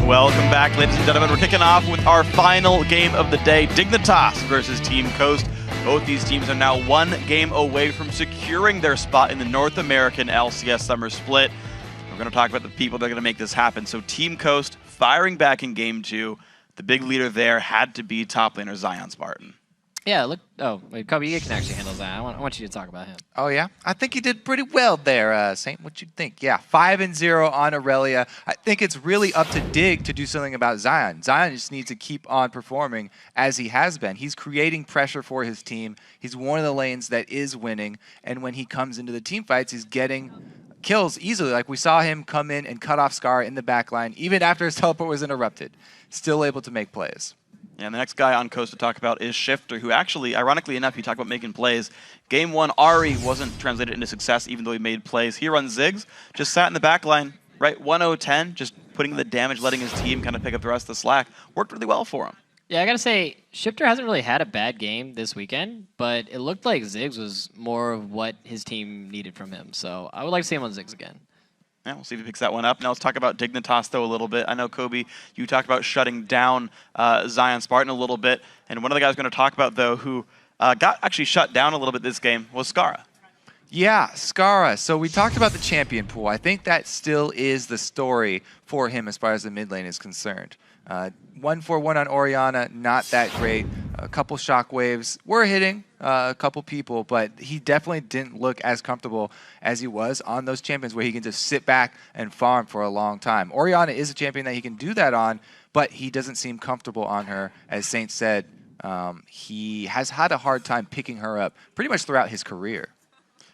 Welcome back, ladies and gentlemen. We're kicking off with our final game of the day, Dignitas versus Team Coast. Both these teams are now one game away from securing their spot in the North American LCS Summer Split. We're going to talk about the people that are going to make this happen. So Team Coast firing back in Game 2. The big leader there had to be top laner Zion Spartan. Yeah, look. Oh, wait, Kobe, you can actually handle that. I want you to talk about him. Oh, yeah? I think he did pretty well there, Saint. What you think? Yeah, 5-0 on Aurelia. I think it's really up to Dig to do something about Zion. Zion just needs to keep on performing as he has been. He's creating pressure for his team. He's one of the lanes that is winning. And when he comes into the team fights, he's getting kills easily. Like we saw him come in and cut off Scar in the backline, even after his teleport was interrupted. Still able to make plays. And the next guy on Coast to talk about is Shifter, who actually, ironically enough, you talk about making plays. Game 1, Ari wasn't translated into success, even though he made plays. He runs Ziggs, just sat in the back line, right? 1-0-10, just putting the damage, letting his team kind of pick up the rest of the slack. Worked really well for him. Yeah, I got to say, Shifter hasn't really had a bad game this weekend, but it looked like Ziggs was more of what his team needed from him. So I would like to see him on Ziggs again. Yeah, we'll see if he picks that one up. Now let's talk about Dignitas, though, a little bit. I know, Kobe, you talked about shutting down Zion Spartan a little bit. And one of the guys we're going to talk about, though, who got actually shut down a little bit this game was Skara. Yeah, Skara. So we talked about the champion pool. I think that still is the story for him as far as the mid lane is concerned. 1-4-1 on Orianna, not that great. A couple shockwaves were hitting a couple people, but he definitely didn't look as comfortable as he was on those champions where he can just sit back and farm for a long time. Orianna is a champion that he can do that on, but he doesn't seem comfortable on her. As Saint said, he has had a hard time picking her up pretty much throughout his career.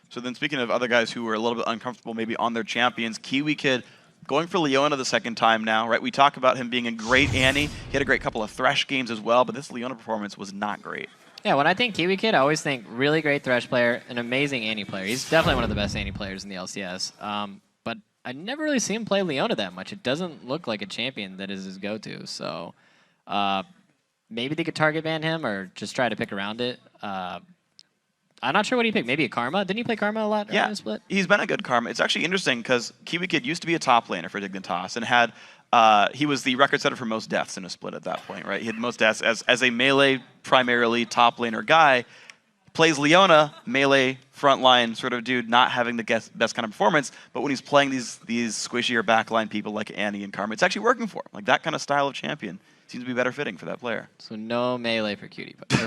So then speaking of other guys who were a little bit uncomfortable maybe on their champions, Kiwi Kid going for Leona the second time now, right? We talk about him being a great Annie. He had a great couple of Thresh games as well, but this Leona performance was not great. Yeah, when I think Kiwi Kid, I always think really great Thresh player, an amazing Annie player. He's definitely one of the best Annie players in the LCS. But I never really see him play Leona that much. It doesn't look like a champion that is his go-to. So maybe they could target ban him or just try to pick around it. I'm not sure what he picked. Maybe a Karma? Didn't he play Karma a lot in the split? He's been a good Karma. It's actually interesting because Kiwi Kid used to be a top laner for Dignitas and had he was the record setter for most deaths in a split at that point, right? He had most deaths as a melee, primarily top laner guy. Plays Leona, melee, frontline sort of dude, not having the best kind of performance, but when he's playing these squishier backline people like Annie and Karma, it's actually working for him. Like that kind of style of champion seems to be better fitting for that player. So no melee for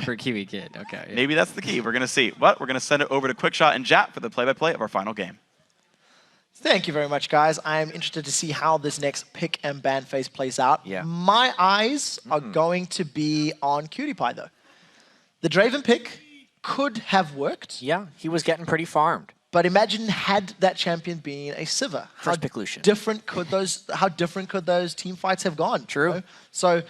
for Kiwi Kid. Okay. Yeah. Maybe that's the key. We're going to see. But we're going to send it over to Quickshot and Jap for the play-by-play of our final game. Thank you very much, guys. I'm interested to see how this next pick and ban phase plays out. Yeah. My eyes are going to be on Cutie Pie, though. The Draven pick could have worked. Yeah, he was getting pretty farmed. But imagine had that champion been a Sivir. First pick Lucian. How different could those team fights have gone? True. You know? So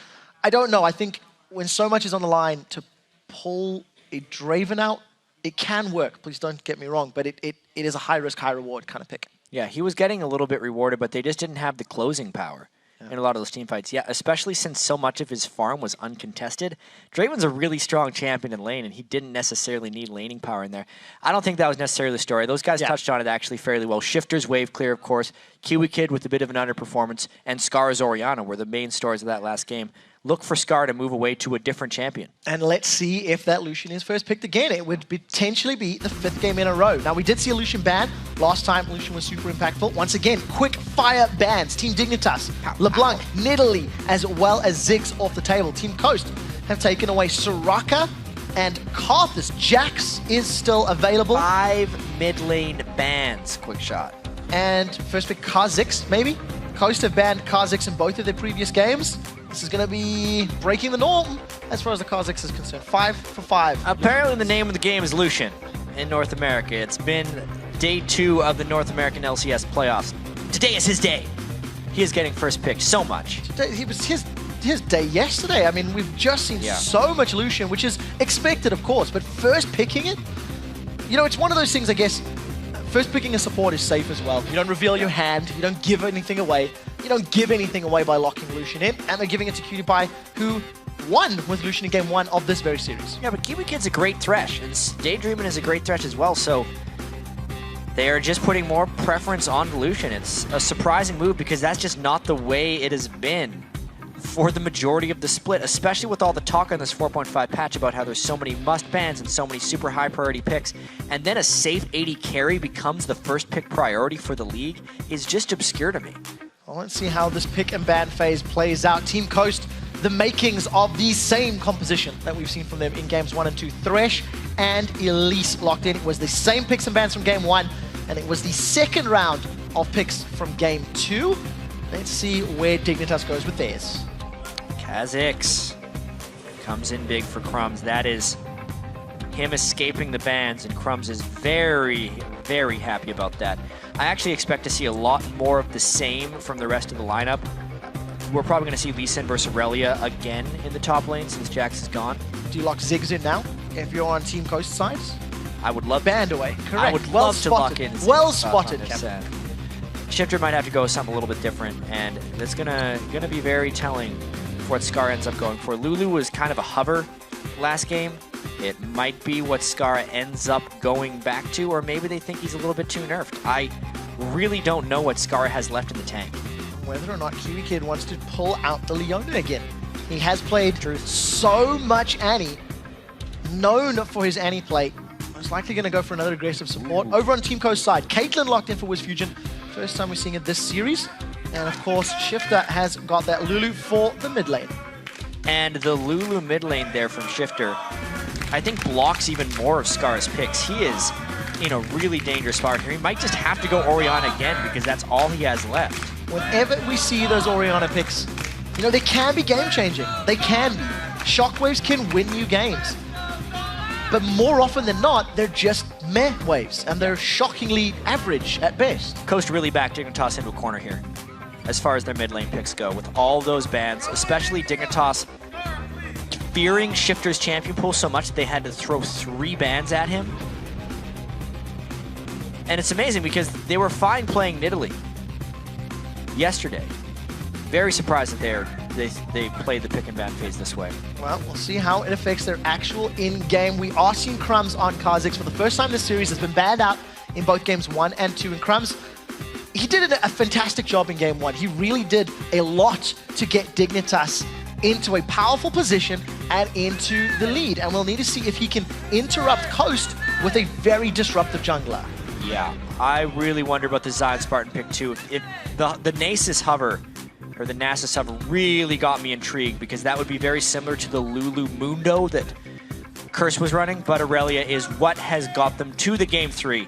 I don't know. I think when so much is on the line, to pull a Draven out, it can work. Please don't get me wrong, but it is a high risk, high reward kind of pick. Yeah, he was getting a little bit rewarded, but they just didn't have the closing power in a lot of those team fights. Yeah, especially since so much of his farm was uncontested. Draven's a really strong champion in lane, and he didn't necessarily need laning power in there. I don't think that was necessarily the story. Those guys touched on it actually fairly well. Shifter's wave clear, of course. Kiwi Kid with a bit of an underperformance, and Scar's Orianna were the main stories of that last game. Look for Scar to move away to a different champion. And let's see if that Lucian is first picked again. It would potentially be the 5th game in a row. Now, we did see a Lucian ban. Last time, Lucian was super impactful. Once again, quick fire bans. Team Dignitas, LeBlanc, Nidalee, as well as Ziggs off the table. Team Coast have taken away Soraka and Karthus. Jax is still available. 5 mid lane bans, Quickshot. And first pick Kha'Zix, maybe? Coast have banned Kha'Zix in both of their previous games. This is going to be breaking the norm as far as the Kha'Zix is concerned. 5 for 5. Apparently the name of the game is Lucian in North America. It's been day 2 of the North American LCS playoffs. Today is his day. He is getting first pick so much. It was his day yesterday. I mean, we've just seen so much Lucian, which is expected, of course, but first picking it, you know, it's one of those things, I guess. First picking a support is safe as well. You don't reveal your hand, you don't give anything away. You don't give anything away by locking Lucian in, and they're giving it to Cutie Pie, who won with Lucian in game 1 of this very series. Yeah, but Kiwi Kid's a great Thresh, and Daydreamin' is a great Thresh as well, so They are just putting more preference on Lucian. It's a surprising move because that's just not the way it has been for the majority of the split, especially with all the talk on this 4.5 patch about how there's so many must bans and so many super high priority picks, and then a safe 80 carry becomes the first pick priority for the league is just obscure to me. Well, let's see how this pick and ban phase plays out. Team Coast, the makings of the same composition that we've seen from them in games 1 and 2. Thresh and Elise locked in. It was the same picks and bans from game 1, and it was the second round of picks from game 2. Let's see where Dignitas goes with theirs. Kha'Zix comes in big for Crumbs. That is him escaping the bans, and Crumbs is very, very happy about that. I actually expect to see a lot more of the same from the rest of the lineup. We're probably going to see Lee Sin versus Aurelia again in the top lane since Jax is gone. Do you lock Ziggs in now if you're on Team Coast side? I would love Band away, correct. I would well love to lock in. Well spotted, Kevin. Shifter might have to go with something a little bit different, and that's gonna be very telling for what Scar ends up going for. Lulu was kind of a hover last game. It might be what Scar ends up going back to, or maybe they think he's a little bit too nerfed. I really don't know what Scar has left in the tank. Whether or not Kiwi Kid wants to pull out the Leona again. He has played so much Annie, known for his Annie play. Most likely going to go for another aggressive support. Over on Team Coast side, Caitlyn locked in for Wiz Fusion. First time we're seeing it this series. And of course, Shifter has got that Lulu for the mid lane. And the Lulu mid lane there from Shifter, I think blocks even more of Scar's picks. He is in a really dangerous spot here. He might just have to go Orianna again because that's all he has left. Whenever we see those Orianna picks, you know, they can be game-changing. They can be. Shockwaves can win you games. But more often than not, they're just meh waves, and they're shockingly average at best. Coast really backed Dignitas into a corner here, as far as their mid lane picks go, with all those bans, especially Dignitas fearing Shifter's champion pool so much that they had to throw 3 bans at him. And it's amazing because they were fine playing Nidalee yesterday. Very surprised that they played the pick and ban phase this way. Well, we'll see how it affects their actual in-game. We are seeing Crumbs on Kha'Zix for the first time this series. Has been banned out in both games 1 and 2. And Crumbs, he did a fantastic job in game 1. He really did a lot to get Dignitas into a powerful position and into the lead. And we'll need to see if he can interrupt Coast with a very disruptive jungler. Yeah, I really wonder about the Zion Spartan pick too. If the Nasus hover, or the Nasus hover, really got me intrigued because that would be very similar to the Lulu Mundo that Curse was running, but Aurelia is what has got them to the game 3.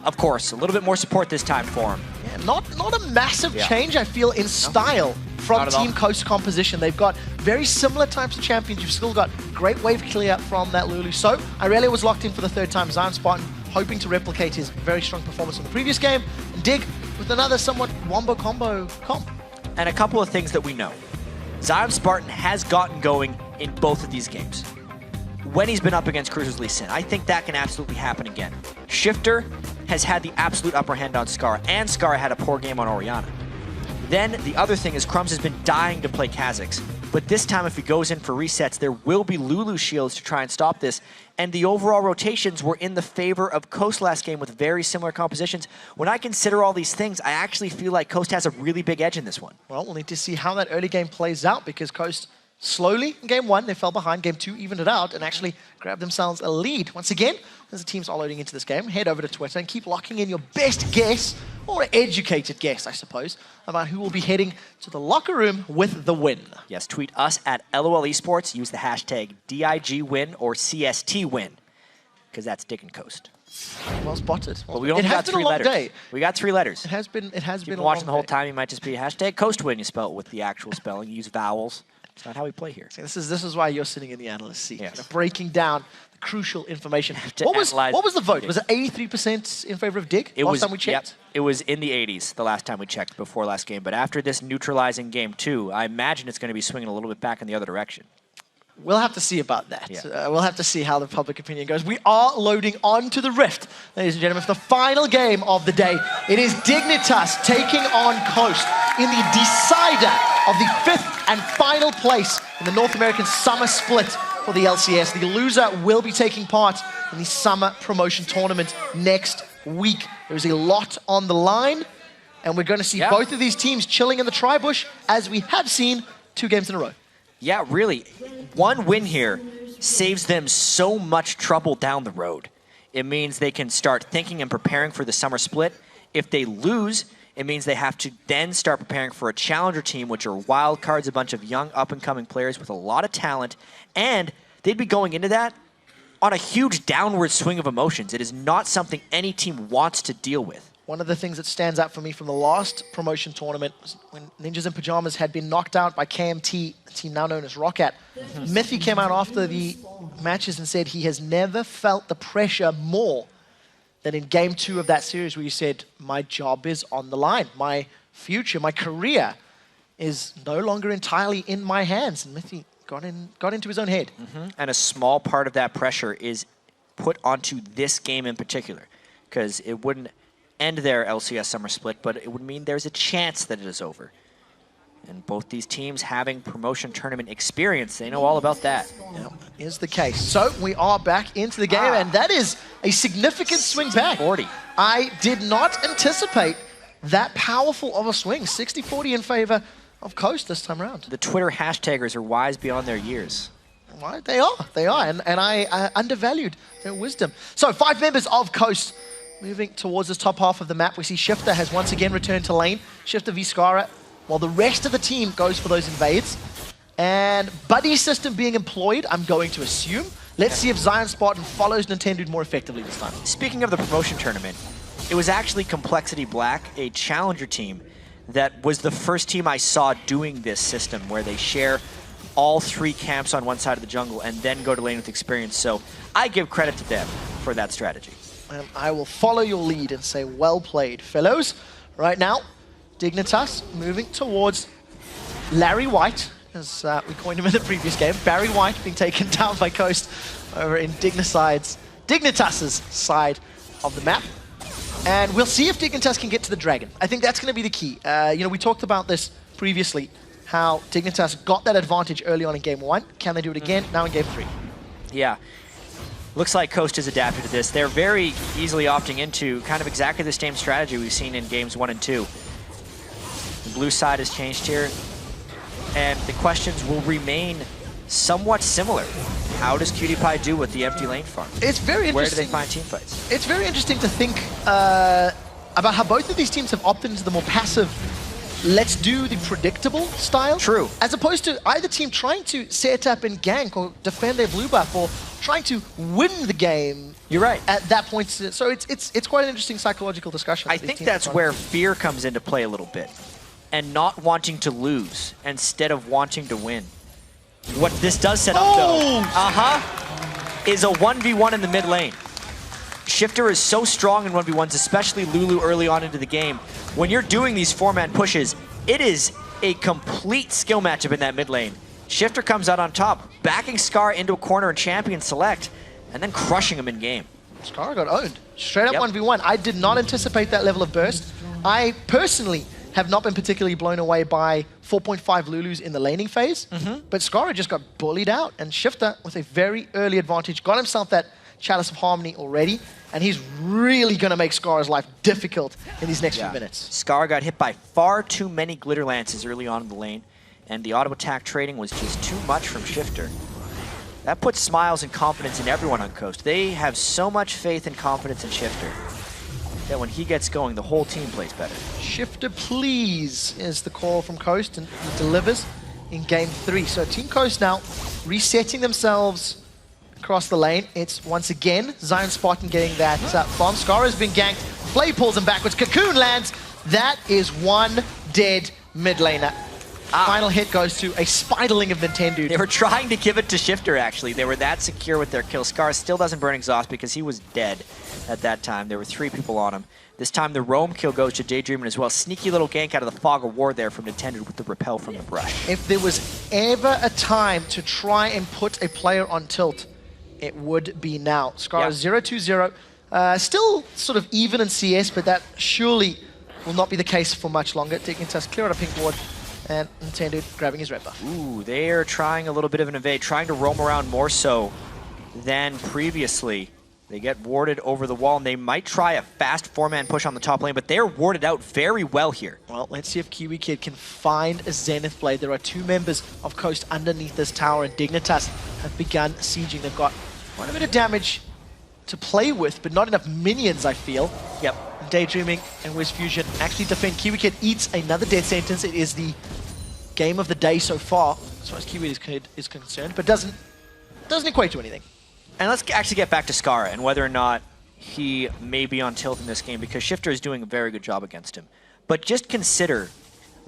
Of course, a little bit more support this time for him. Yeah, not a massive change, I feel, in style from Team Coast composition. They've got very similar types of champions. You've still got great wave clear from that Lulu. So, Aurelia was locked in for the 3rd time. Zion Spartan hoping to replicate his very strong performance from the previous game. And Dig with another somewhat wombo combo comp. And a couple of things that we know. Zion Spartan has gotten going in both of these games when he's been up against Cruiser's Lee Sin. I think that can absolutely happen again. Shifter has had the absolute upper hand on Scar, and Scar had a poor game on Orianna. Then the other thing is Crumbs has been dying to play Kha'Zix, but this time if he goes in for resets, there will be Lulu shields to try and stop this, and the overall rotations were in the favor of Coast last game with very similar compositions. When I consider all these things, I actually feel like Coast has a really big edge in this one. Well, we'll need to see how that early game plays out because Coast slowly in game 1, they fell behind. Game 2 evened it out and actually grabbed themselves a lead. Once again, as the teams are loading into this game, head over to Twitter and keep locking in your best guess, or an educated guess, I suppose, about who will be heading to the locker room with the win. Yes, tweet us at LOL Esports. Use the hashtag DIGWin or CSTWin, because that's Dick and Coast. Well spotted. But we only got 3 letters. Day. We got 3 letters. It has been. You've been watching the whole time. You might just be hashtag CoastWin. You spell it with the actual spelling. You use vowels. It's not how we play here. See, this is why you're sitting in the analyst seat, Yes. breaking down the crucial information. To What was the vote? Dig. Was it 83% in favor of Dig last time we checked? Yep, it was in the 80s the last time we checked before last game. But after this neutralizing game 2, I imagine it's going to be swinging a little bit back in the other direction. We'll have to see about that. Yeah. We'll have to see how the public opinion goes. We are loading onto the Rift, ladies and gentlemen, for the final game of the day. It is Dignitas taking on Coast in the decider of the 5th and final place in the North American Summer Split for the LCS. The loser will be taking part in the Summer Promotion Tournament next week. There is a lot on the line, and we're going to see both of these teams chilling in the tri-bush, as we have seen 2 games in a row. Yeah, really. One win here saves them so much trouble down the road. It means they can start thinking and preparing for the summer split. If they lose, it means they have to then start preparing for a challenger team, which are wild cards, a bunch of young up-and-coming players with a lot of talent, and they'd be going into that on a huge downward swing of emotions. It is not something any team wants to deal with. One of the things that stands out for me from the last promotion tournament was when Ninjas in Pajamas had been knocked out by KMT, a team now known as Roccat. Miffy came out after the matches and said he has never felt the pressure more than in game 2 of that series, where he said, my job is on the line. My future, my career is no longer entirely in my hands. And Miffy got into his own head. And a small part of that pressure is put onto this game in particular, because it wouldn't end their LCS summer split, but it would mean there's a chance that it is over. And both these teams having promotion tournament experience, they know all about that. Yep, is the case. So we are back into the game, and that is a significant swing back. 40. I did not anticipate that powerful of a swing. 60-40 in favor of Coast this time around. The Twitter hashtaggers are wise beyond their years. Right, they are, and I undervalued their wisdom. So 5 members of Coast moving towards this top half of the map. We see Shifter has once again returned to lane. Shifter v Skara, while the rest of the team goes for those invades. And buddy system being employed, I'm going to assume. Let's see if Zion Spartan follows Nintendo more effectively this time. Speaking of the promotion tournament, it was actually Complexity Black, a challenger team, that was the first team I saw doing this system, where they share all 3 camps on one side of the jungle and then go to lane with experience. So I give credit to them for that strategy. And I will follow your lead and say, well played, fellows. Right now, Dignitas moving towards Larry White, as we coined him in the previous game. Barry White being taken down by Coast over in Dignitas's side of the map. And we'll see if Dignitas can get to the Dragon. I think that's going to be the key. We talked about this previously, how Dignitas got that advantage early on in game 1. Can they do it again now in game 3? Yeah. Looks like Coast has adapted to this. They're very easily opting into kind of exactly the same strategy we've seen in games 1 and 2. The blue side has changed here, and the questions will remain somewhat similar. How does Cutie Pie do with the empty lane farm? It's very interesting. Where do they find team fights? It's very interesting to think about how both of these teams have opted into the more passive, let's do the predictable style. True. As opposed to either team trying to set up and gank or defend their blue buff, or trying to win the game. You're right. At that point. So it's quite an interesting psychological discussion. I think that's where fear comes into play a little bit, and not wanting to lose instead of wanting to win. What this does set up, though, is a 1v1 in the mid lane. Shifter is so strong in 1v1s, especially Lulu early on into the game. When you're doing these 4-man pushes, it is a complete skill matchup in that mid lane. Shifter comes out on top, backing Scar into a corner and champion select, and then crushing him in game. Scar got owned. Straight up 1v1. I did not anticipate that level of burst. I personally have not been particularly blown away by 4.5 Lulus in the laning phase, but Scar just got bullied out, and Shifter, with a very early advantage, got himself that Chalice of Harmony already, and he's really going to make Scar's life difficult in these next few minutes. Scar got hit by far too many Glitter Lances early on in the lane, and the auto attack trading was just too much from Shifter. That puts smiles and confidence in everyone on Coast. They have so much faith and confidence in Shifter that when he gets going, the whole team plays better. Shifter, please, is the call from Coast, and he delivers in game 3. So Team Coast now resetting themselves across the lane. It's once again Zion Spartan getting that bomb. Scar has been ganked. Flay pulls him backwards. Cocoon lands. That is one dead mid laner. Final hit goes to a Spiderling of Nintendo. They were trying to give it to Shifter, actually. They were that secure with their kill. Scar still doesn't burn exhaust because he was dead at that time. There were 3 people on him. This time the roam kill goes to Daydreamin as well. Sneaky little gank out of the Fog of War there from Nintendo with the repel from the brush. If there was ever a time to try and put a player on tilt, it would be now. Scar is 0-2-0. Still sort of even in CS, but that surely will not be the case for much longer. Dignitas clear out a pink ward, and Nintendo grabbing his red buff. Ooh, they're trying a little bit of an evade, trying to roam around more so than previously. They get warded over the wall, and they might try a fast 4-man push on the top lane, but they're warded out very well here. Well, let's see if Kiwi Kid can find a Zenith Blade. There are 2 members of Coast underneath this tower, and Dignitas have begun sieging. They've got quite a bit of damage to play with, but not enough minions, I feel. Yep. Daydreaming and Wiz Fusion actually defend. Kiwi Kid eats another death sentence. It is the game of the day so far, as far as Kiwi Kid is concerned, but doesn't equate to anything. And let's actually get back to Skara and whether or not he may be on tilt in this game, because Shifter is doing a very good job against him. But just consider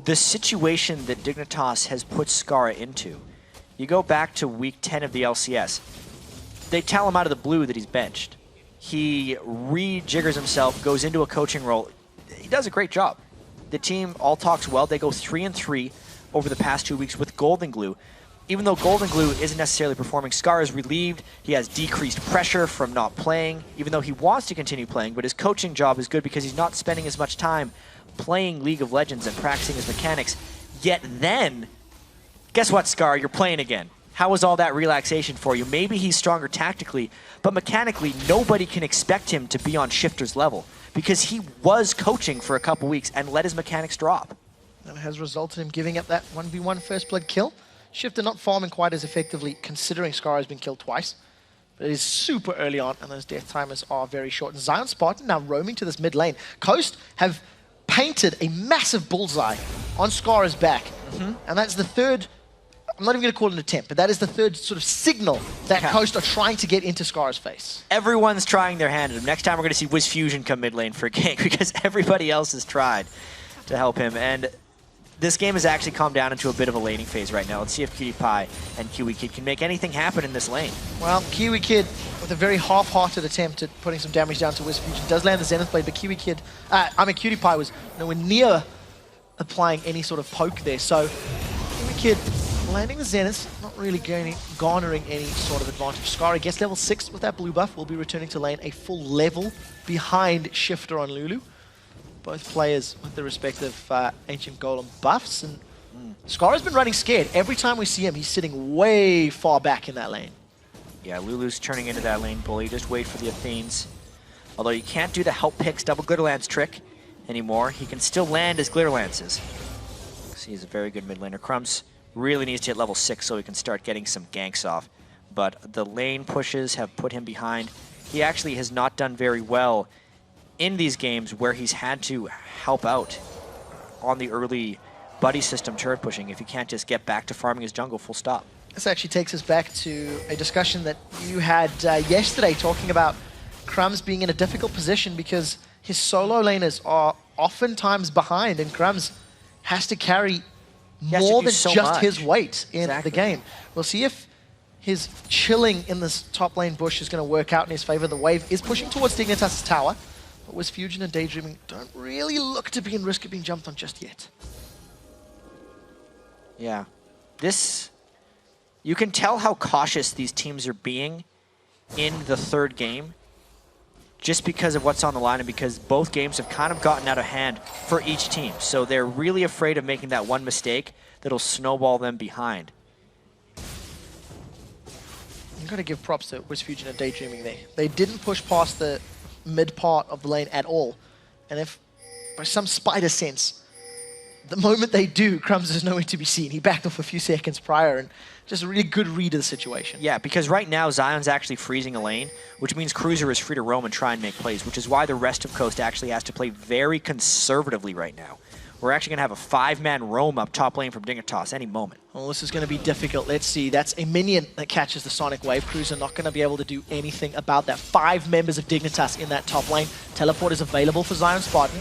the situation that Dignitas has put Skara into. You go back to week 10 of the LCS. They tell him out of the blue that he's benched. He rejiggers himself, goes into a coaching role. He does a great job. The team all talks well. They go 3-3 over the past 2 weeks with Golden Glue. Even though Golden Glue isn't necessarily performing, Scar is relieved. He has decreased pressure from not playing, even though he wants to continue playing, but his coaching job is good because he's not spending as much time playing League of Legends and practicing his mechanics. Yet then, guess what, Scar? You're playing again. How was all that relaxation for you? Maybe he's stronger tactically, but mechanically, nobody can expect him to be on Shifter's level because he was coaching for a couple weeks and let his mechanics drop. That has resulted in him giving up that 1v1 first blood kill. Shifter not farming quite as effectively, considering Scar has been killed twice. But it is super early on, and those death timers are very short. And Zion Spartan now roaming to this mid lane. Coast have painted a massive bullseye on Scar's back. And that's the third, I'm not even going to call it an attempt, but that is the third sort of signal that Coast are trying to get into Scar's face. Everyone's trying their hand at him. Next time we're going to see Wiz Fusion come mid lane for a gank because everybody else has tried to help him. And this game has actually calmed down into a bit of a laning phase right now. Let's see if Cutie Pie and Kiwi Kid can make anything happen in this lane. Well, Kiwi Kid, with a very half-hearted attempt at putting some damage down to Wiz Fusion, does land the Zenith Blade, but Kiwi Kid, Cutie Pie was nowhere near applying any sort of poke there. So, Kiwi Kid landing the Zenith, not really garnering any sort of advantage. Skara gets level 6 with that blue buff, will be returning to lane a full level behind Shifter on Lulu. Both players with the respective Ancient Golem buffs, and Skara's been running scared. Every time we see him, he's sitting way far back in that lane. Yeah, Lulu's turning into that lane bully. Just wait for the Athenes. Although you can't do the help picks double Glitter Lance trick anymore, he can still land his Glitter Lances. He's a very good mid laner. Crumbs really needs to hit level 6 so he can start getting some ganks off. But the lane pushes have put him behind. He actually has not done very well in these games where he's had to help out on the early buddy system turret pushing if he can't just get back to farming his jungle full stop. This actually takes us back to a discussion that you had yesterday, talking about Crumbs being in a difficult position because his solo laners are oftentimes behind, and Crumbs has to carry more than so just much. his weight in the game. We'll see if his chilling in this top lane bush is going to work out in his favor. The wave is pushing towards Dignitas' tower, but Wiz Fusion and Daydreaming don't really look to be in risk of being jumped on just yet. Yeah. You can tell how cautious these teams are being in the third game just because of what's on the line and because both games have kind of gotten out of hand for each team. So they're really afraid of making that one mistake that'll snowball them behind. You've got to give props to Wiz Fusion and Daydreaming there. They didn't push past the mid part of the lane at all. And if, by some spider sense, the moment they do, Crumbs is nowhere to be seen. He backed off a few seconds prior, and just a really good read of the situation. Yeah, because right now Zion's actually freezing a lane, which means Cruiser is free to roam and try and make plays, which is why the rest of Coast actually has to play very conservatively right now. We're actually going to have a 5-man roam up top lane from Dignitas any moment. Well, this is going to be difficult. Let's see. That's a minion that catches the Sonic Wave. Cruiser not going to be able to do anything about that. 5 members of Dignitas in that top lane. Teleport is available for Zion Spartan.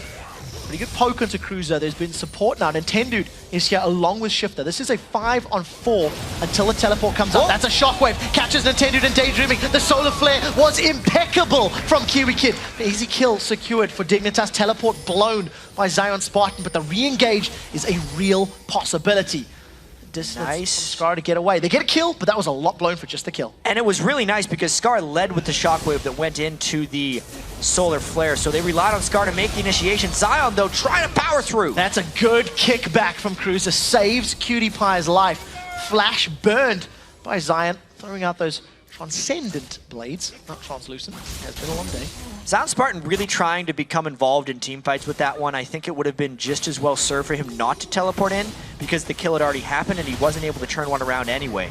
Pretty good poke onto Cruiser. There's been support now. Nintendude is here along with Shifter. This is a 5-on-4 until the teleport comes up. That's a shockwave. Catches Nintendude and Daydreaming. The Solar Flare was impeccable from Kiwi Kid. The easy kill secured for Dignitas. Teleport blown by Zion Spartan, but the re-engage is a real possibility. Nice. Scar to get away. They get a kill, but that was a lot blown for just the kill. And it was really nice because Scar led with the shockwave that went into the solar flare, so they relied on Scar to make the initiation. Zion, though, trying to power through. That's a good kickback from Cruiser. Saves Cutie Pie's life. Flash burned by Zion, throwing out those transcendent blades, not translucent. Has been a long day. Zion Spartan really trying to become involved in team fights with that one. I think it would have been just as well served for him not to teleport in because the kill had already happened and he wasn't able to turn one around anyway.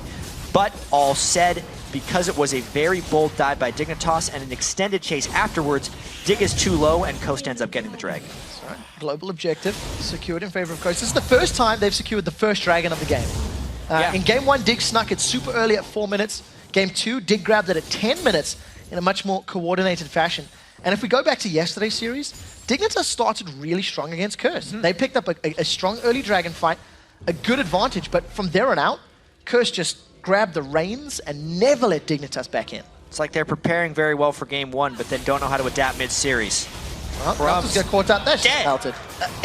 But all said, because it was a very bold dive by Dignitas and an extended chase afterwards, Dig is too low and Coast ends up getting the dragon. Right. Global objective secured in favor of Coast. This is the first time they've secured the first dragon of the game. In game 1, Dig snuck it super early at 4 minutes. Game 2, Dig grabbed it at 10 minutes in a much more coordinated fashion. And if we go back to yesterday's series, Dignitas started really strong against Curse. They picked up a strong early dragon fight, a good advantage, but from there on out, Curse just grabbed the reins and never let Dignitas back in. It's like they're preparing very well for game 1, but then don't know how to adapt mid-series. Well, Crumbs got caught out. That's just melted.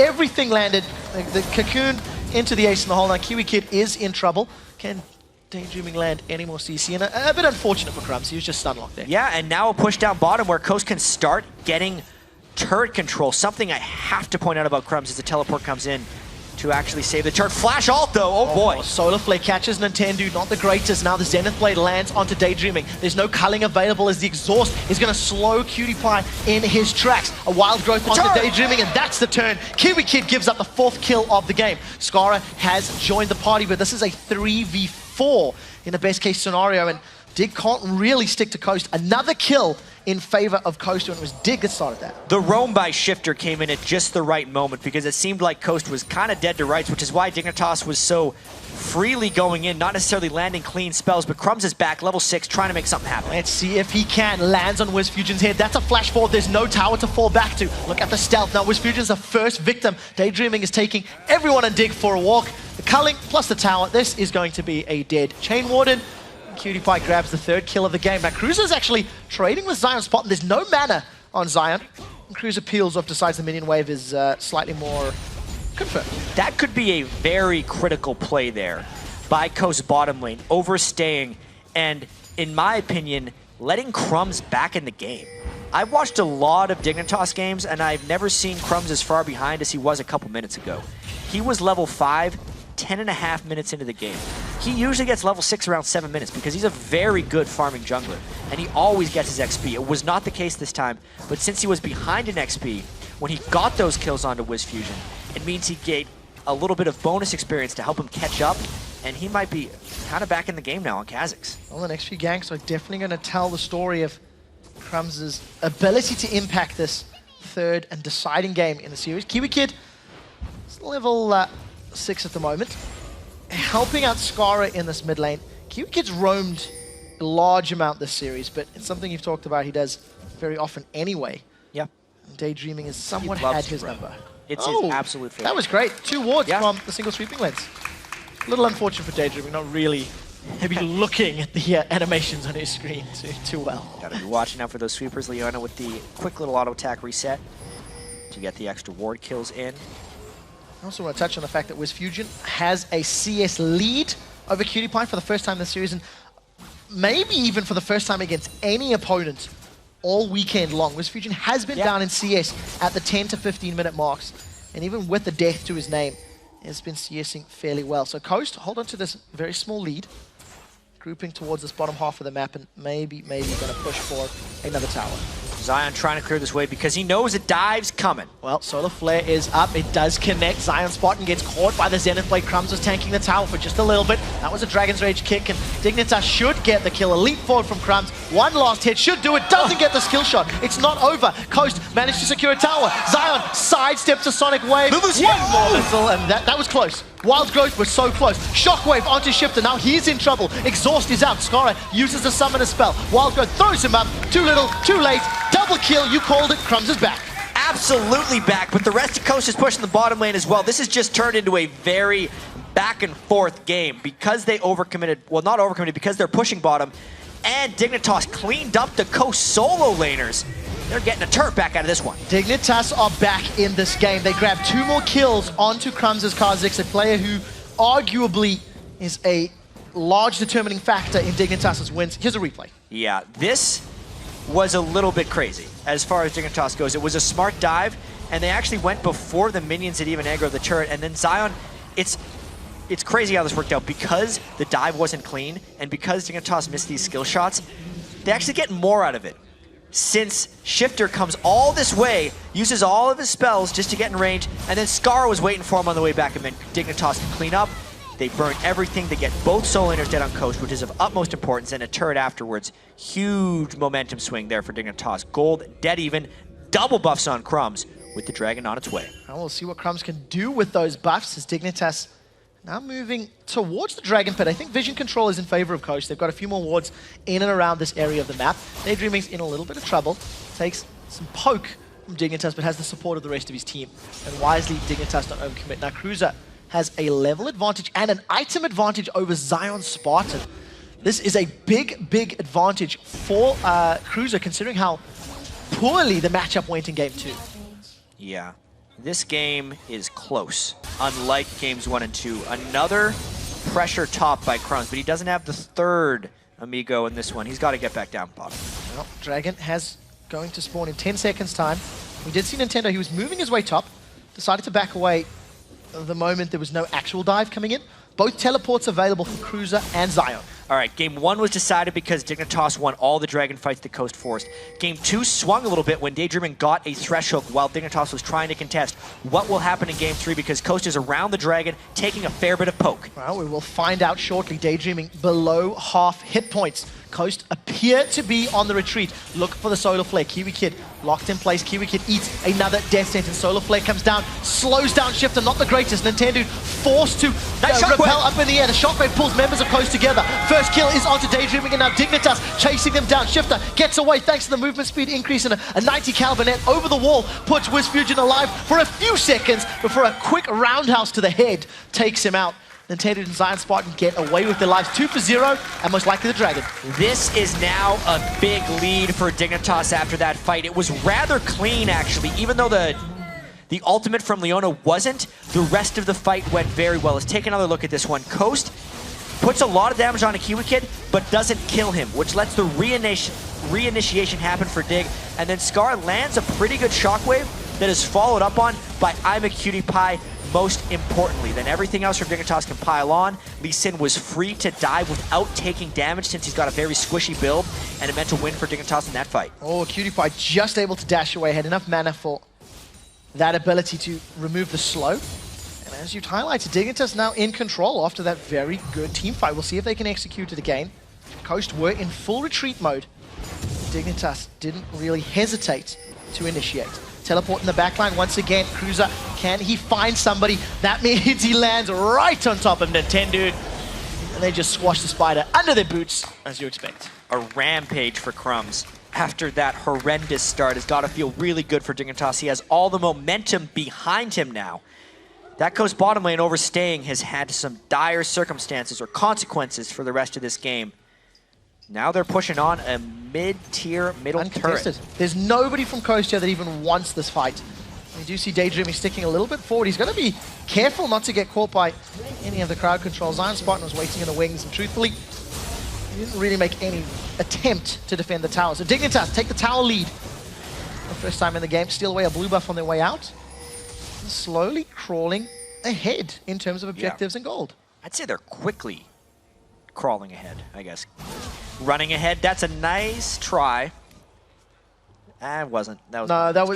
Everything landed. The cocoon into the ace in the hole. Now Kiwi Kid is in trouble. Can Daydreaming land any more CC? And a bit unfortunate for Crumbs. He was just stun locked there. Yeah, and now a push down bottom where Coast can start getting turret control. Something I have to point out about Crumbs is the teleport comes in to actually save the turret. Flash ult though, oh boy. Solar Flare catches Nintendo, not the greatest. Now the Zenith Blade lands onto Daydreaming. There's no culling available as the exhaust is going to slow Cutie Pie in his tracks. A wild growth onto Daydreaming, and that's the turn. Kiwi Kid gives up the 4th kill of the game. Skara has joined the party, but this is a 3v4 in the best case scenario, and Dig can't really stick to Coast. Another kill in favor of Coast, and it was Dig that started that. The roam by Shifter came in at just the right moment because it seemed like Coast was kind of dead to rights, which is why Dignitas was so freely going in, not necessarily landing clean spells, but Crumbs is back, level 6, trying to make something happen. Let's see if he can. Lands on WizFusion's head. That's a flash forward. There's no tower to fall back to. Look at the stealth. Now WizFusion's the first victim. Daydreaming is taking everyone and Dig for a walk. The culling plus the tower. This is going to be a dead Chain Warden. Cutie Pie grabs the 3rd kill of the game. Now Cruiser's actually trading with Zion Spot, and there's no mana on Zion. And Cruiser peels off, decides the minion wave is slightly more confirmed. That could be a very critical play there by Coast bottom lane, overstaying and, in my opinion, letting Crumbs back in the game. I've watched a lot of Dignitas games, and I've never seen Crumbs as far behind as he was a couple minutes ago. He was level 5, 10.5 minutes into the game. He usually gets level 6 around 7 minutes because he's a very good farming jungler, and he always gets his XP. It was not the case this time, but since he was behind in XP, when he got those kills onto WizFusion, it means he gained a little bit of bonus experience to help him catch up, and he might be kind of back in the game now on Kha'Zix. Well, the next few ganks are definitely going to tell the story of Crumbs' ability to impact this 3rd and deciding game in the series. Kiwi Kid is level 6 at the moment, helping out Skara in this mid lane. Kiwi Kid's roamed a large amount this series, but it's something you've talked about he does very often anyway. Yeah. Daydreaming has somewhat had his number. It's his absolute favorite. That was great. 2 wards from the single sweeping lens. A little unfortunate for Daydreaming, not really maybe looking at the animations on his screen too well. Gotta be watching out for those sweepers. Leona with the quick little auto attack reset to get the extra ward kills in. I also want to touch on the fact that WizFusion has a CS lead over Cutie Pie for the first time this series, and maybe even for the first time against any opponent all weekend long. WizFusion has been down in CS at the 10 to 15 minute marks, and even with the death to his name, has been CSing fairly well. So Coast, hold on to this very small lead, grouping towards this bottom half of the map, and maybe going to push for another tower. Zion trying to clear this way because he knows a dive's coming. Well, Solar Flare is up. It does connect. Zion Spartan gets caught by the Zenith Blade. Crumbs was tanking the tower for just a little bit. That was a Dragon's Rage kick, and Dignitas should get the kill. A leap forward from Crumbs. One last hit should do it. Doesn't get the skill shot. It's not over. Coast managed to secure a tower. Zion sidesteps a Sonic Wave. One more missile, and that was close. Wild Growth was so close. Shockwave onto Shifter. Now he's in trouble. Exhaust is out. Skara uses the summoner spell. Wild Growth throws him up. Too little, too late. Double kill. You called it. Crumbs is back. Absolutely back, but the rest of Coast is pushing the bottom lane as well. This has just turned into a very back and forth game because they overcommitted. Well, not overcommitted, because they're pushing bottom. And Dignitas cleaned up the Coast solo laners. They're getting a turret back out of this one. Dignitas are back in this game. They grabbed 2 more kills onto Crumbs' Kha'Zix, a player who arguably is a large determining factor in Dignitas' wins. Here's a replay. Yeah, this was a little bit crazy as far as Dignitas goes. It was a smart dive, and they actually went before the minions had even aggroed the turret, and then Zion, it's it's crazy how this worked out. Because the dive wasn't clean, and because Dignitas missed these skill shots, they actually get more out of it. Since Shifter comes all this way, uses all of his spells just to get in range, and then Scar was waiting for him on the way back, and then Dignitas can clean up. They burn everything. They get both solo laners dead on Coast, which is of utmost importance, and a turret afterwards. Huge momentum swing there for Dignitas. Gold, dead even, double buffs on Crumbs with the Dragon on its way. And we'll see what Crumbs can do with those buffs as Dignitas now moving towards the Dragon Pit. I think vision control is in favor of Coast. They've got a few more wards in and around this area of the map. Daydreaming's in a little bit of trouble. Takes some poke from Dignitas, but has the support of the rest of his team. And wisely, Dignitas don't overcommit. Now, Cruiser has a level advantage and an item advantage over Zion Spartan. This is a big, big advantage for Cruiser, considering how poorly the matchup went in Game 2. Yeah. This game is close, unlike games 1 and 2. Another pressure top by Crumbs, but he doesn't have the third amigo in this one. He's got to get back down bottom. Well, Dragon has going to spawn in 10 seconds time. We did see Nintendo, he was moving his way top, decided to back away the moment there was no actual dive coming in. Both teleports available for Cruiser and Zion. All right, game 1 was decided because Dignitas won all the dragon fights the Coast forced. Game 2 swung a little bit when Daydreaming got a thresh hook while Dignitas was trying to contest. What will happen in game 3 because Coast is around the dragon, taking a fair bit of poke. Well, we will find out shortly. Daydreaming below half hit points. Coast appear to be on the retreat. Look for the Solar Flare. Kiwi Kid locked in place. Kiwi Kid eats another death sentence. Solar Flare comes down, slows down Shifter, not the greatest. Nintendo forced to repel up in the air. The Shockwave pulls members of Coast together. First kill is onto Daydreaming, and now Dignitas chasing them down. Shifter gets away thanks to the movement speed increase, and a 90 caliber net over the wall puts Wisfusion alive for a few seconds before a quick roundhouse to the head takes him out. Nintendo and Zion Spartan get away with their lives 2 for 0, and most likely the Dragon. This is now a big lead for Dignitas after that fight. It was rather clean, actually, even though the ultimate from Leona wasn't. The rest of the fight went very well. Let's take another look at this one. Coast puts a lot of damage on a Kiwi Kid, but doesn't kill him, which lets the reinitiation happen for Dig, and then Scar lands a pretty good shockwave that is followed up on by I'm a Cutie Pie. Most importantly, then everything else from Dignitas can pile on. Lee Sin was free to dive without taking damage since he's got a very squishy build, and it meant to win for Dignitas in that fight. Oh, Cutie Pie just able to dash away, had enough mana for that ability to remove the slow. And as you've highlighted, Dignitas now in control after that very good team fight. We'll see if they can execute it again. Coast were in full retreat mode. Dignitas didn't really hesitate to initiate. Teleport in the backline once again. Cruiser, can he find somebody? That means he lands right on top of Nintendo. And they just squash the spider under their boots, as you expect. A rampage for Crumbs. After that horrendous start, has got to feel really good for Dignitas. He has all the momentum behind him now. That Coast bottom lane overstaying has had some dire circumstances or consequences for the rest of this game. Now they're pushing on a mid-tier middle turret. There's nobody from Coast here that even wants this fight. We do see Daydreaming sticking a little bit forward. He's going to be careful not to get caught by any of the crowd control. Zion Spartan was waiting in the wings, and truthfully, he didn't really make any attempt to defend the tower. So Dignitas take the tower lead. The first time in the game, steal away a blue buff on their way out. Slowly crawling ahead in terms of objectives and gold. I'd say they're quickly crawling ahead, I guess. Running ahead, that's a nice try. It wasn't.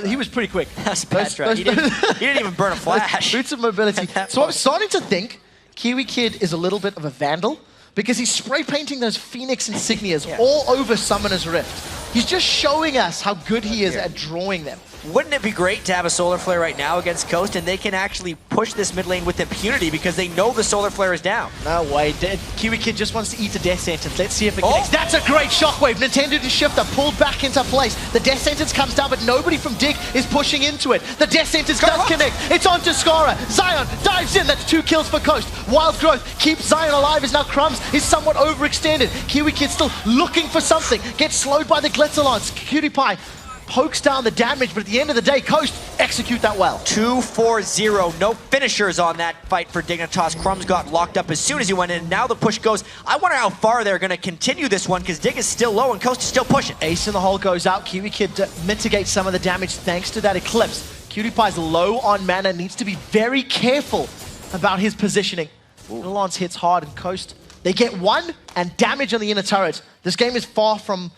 He was pretty quick. That's a bad try. He didn't even burn a flash. Boots of mobility. So I'm starting to think Kiwi Kid is a little bit of a vandal because he's spray painting those Phoenix insignias all over Summoner's Rift. He's just showing us how good he is at drawing them. Wouldn't it be great to have a Solar Flare right now against Coast, and they can actually push this mid lane with impunity because they know the Solar Flare is down? No way. Kiwi Kid just wants to eat a death sentence. Let's see if it connects. That's a great shockwave. Nintendo to Shifter pulled back into place. The death sentence comes down, but nobody from Dig is pushing into it. The death sentence does connect. It's onto Skara. Zion dives in. That's 2 kills for Coast. Wild Growth keeps Zion alive as now Crumbs is somewhat overextended. Kiwi Kid still looking for something. Gets slowed by the Glitzer Lance. Cutie Pie pokes down the damage, but at the end of the day, Coast execute that well. 2-4-0. No finishers on that fight for Dignitas. Crumbs got locked up as soon as he went in. Now the push goes. I wonder how far they're going to continue this one because Dig is still low and Coast is still pushing. Ace in the hole goes out. Kiwi Kid mitigates some of the damage thanks to that Eclipse. Cutie Pie's low on mana, needs to be very careful about his positioning. Lance hits hard, and Coast, they get one, and damage on the inner turret. This game is far from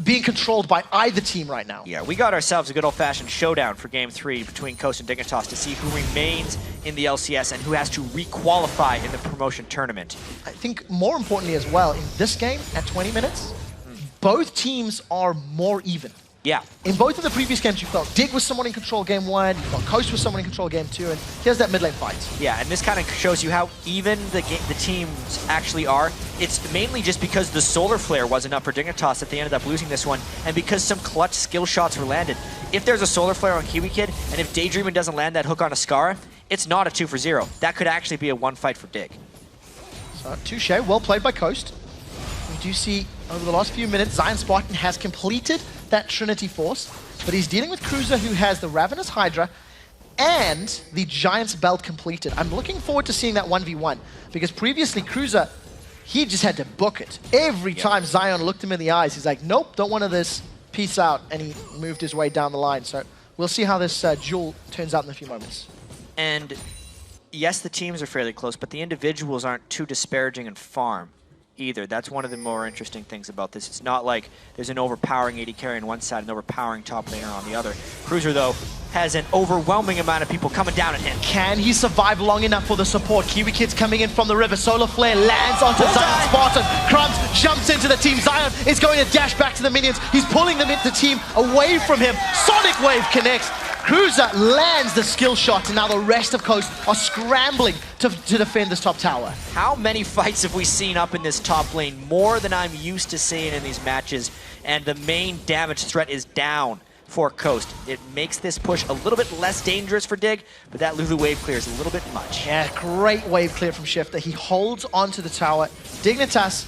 being controlled by either team right now. Yeah, we got ourselves a good old-fashioned showdown for Game 3 between Coast and Dignitas to see who remains in the LCS and who has to re-qualify in the promotion tournament. I think more importantly as well, in this game, at 20 minutes, both teams are more even. Yeah. In both of the previous games, you felt Dig was someone in control game 1, you felt Coast was someone in control game 2, and here's that mid lane fight. Yeah, and this kind of shows you how even the teams actually are. It's mainly just because the Solar Flare wasn't up for Dignitas that they ended up losing this one, and because some clutch skill shots were landed. If there's a Solar Flare on Kiwi Kid, and if Daydreamin doesn't land that hook on Ascara, it's not a 2 for 0. That could actually be a 1 fight for Dig. So, touche, well played by Coast. We do see over the last few minutes, Zion Spartan has completed that Trinity Force, but he's dealing with Cruiser, who has the Ravenous Hydra and the Giant's Belt completed. I'm looking forward to seeing that 1v1, because previously Cruiser, he just had to book it. Every time Zion looked him in the eyes, he's like, nope, don't want of this, peace out, and he moved his way down the line. So we'll see how this duel turns out in a few moments. And yes, the teams are fairly close, but the individuals aren't too disparaging in farm either. That's one of the more interesting things about this. It's not like there's an overpowering AD carry on one side and an overpowering top laner on the other. Cruiser, though, has an overwhelming amount of people coming down at him. Can he survive long enough for the support? Kiwi Kid's coming in from the river. Solar Flare lands onto Zion Spartan. Crumbs jumps into the team. Zion is going to dash back to the minions. He's pulling them into the team away from him. Sonic Wave connects. Cruiser lands the skill shot, and now the rest of Coast are scrambling to defend this top tower. How many fights have we seen up in this top lane? More than I'm used to seeing in these matches, and the main damage threat is down for Coast. It makes this push a little bit less dangerous for Dig, but that Lulu wave clear is a little bit much. Yeah, great wave clear from Shifter. He holds onto the tower. Dignitas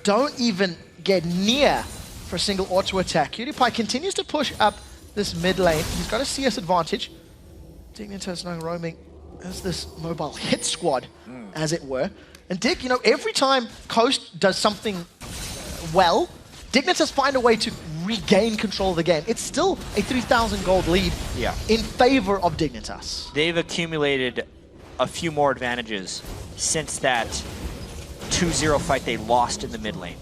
don't even get near for a single auto attack. PewDiePie continues to push up this mid lane. He's got a CS advantage. Dignitas now roaming as this mobile hit squad, as it were. And Dig, you know, every time Coast does something well, Dignitas find a way to regain control of the game. It's still a 3,000 gold lead in favor of Dignitas. They've accumulated a few more advantages since that 2-0 fight they lost in the mid lane.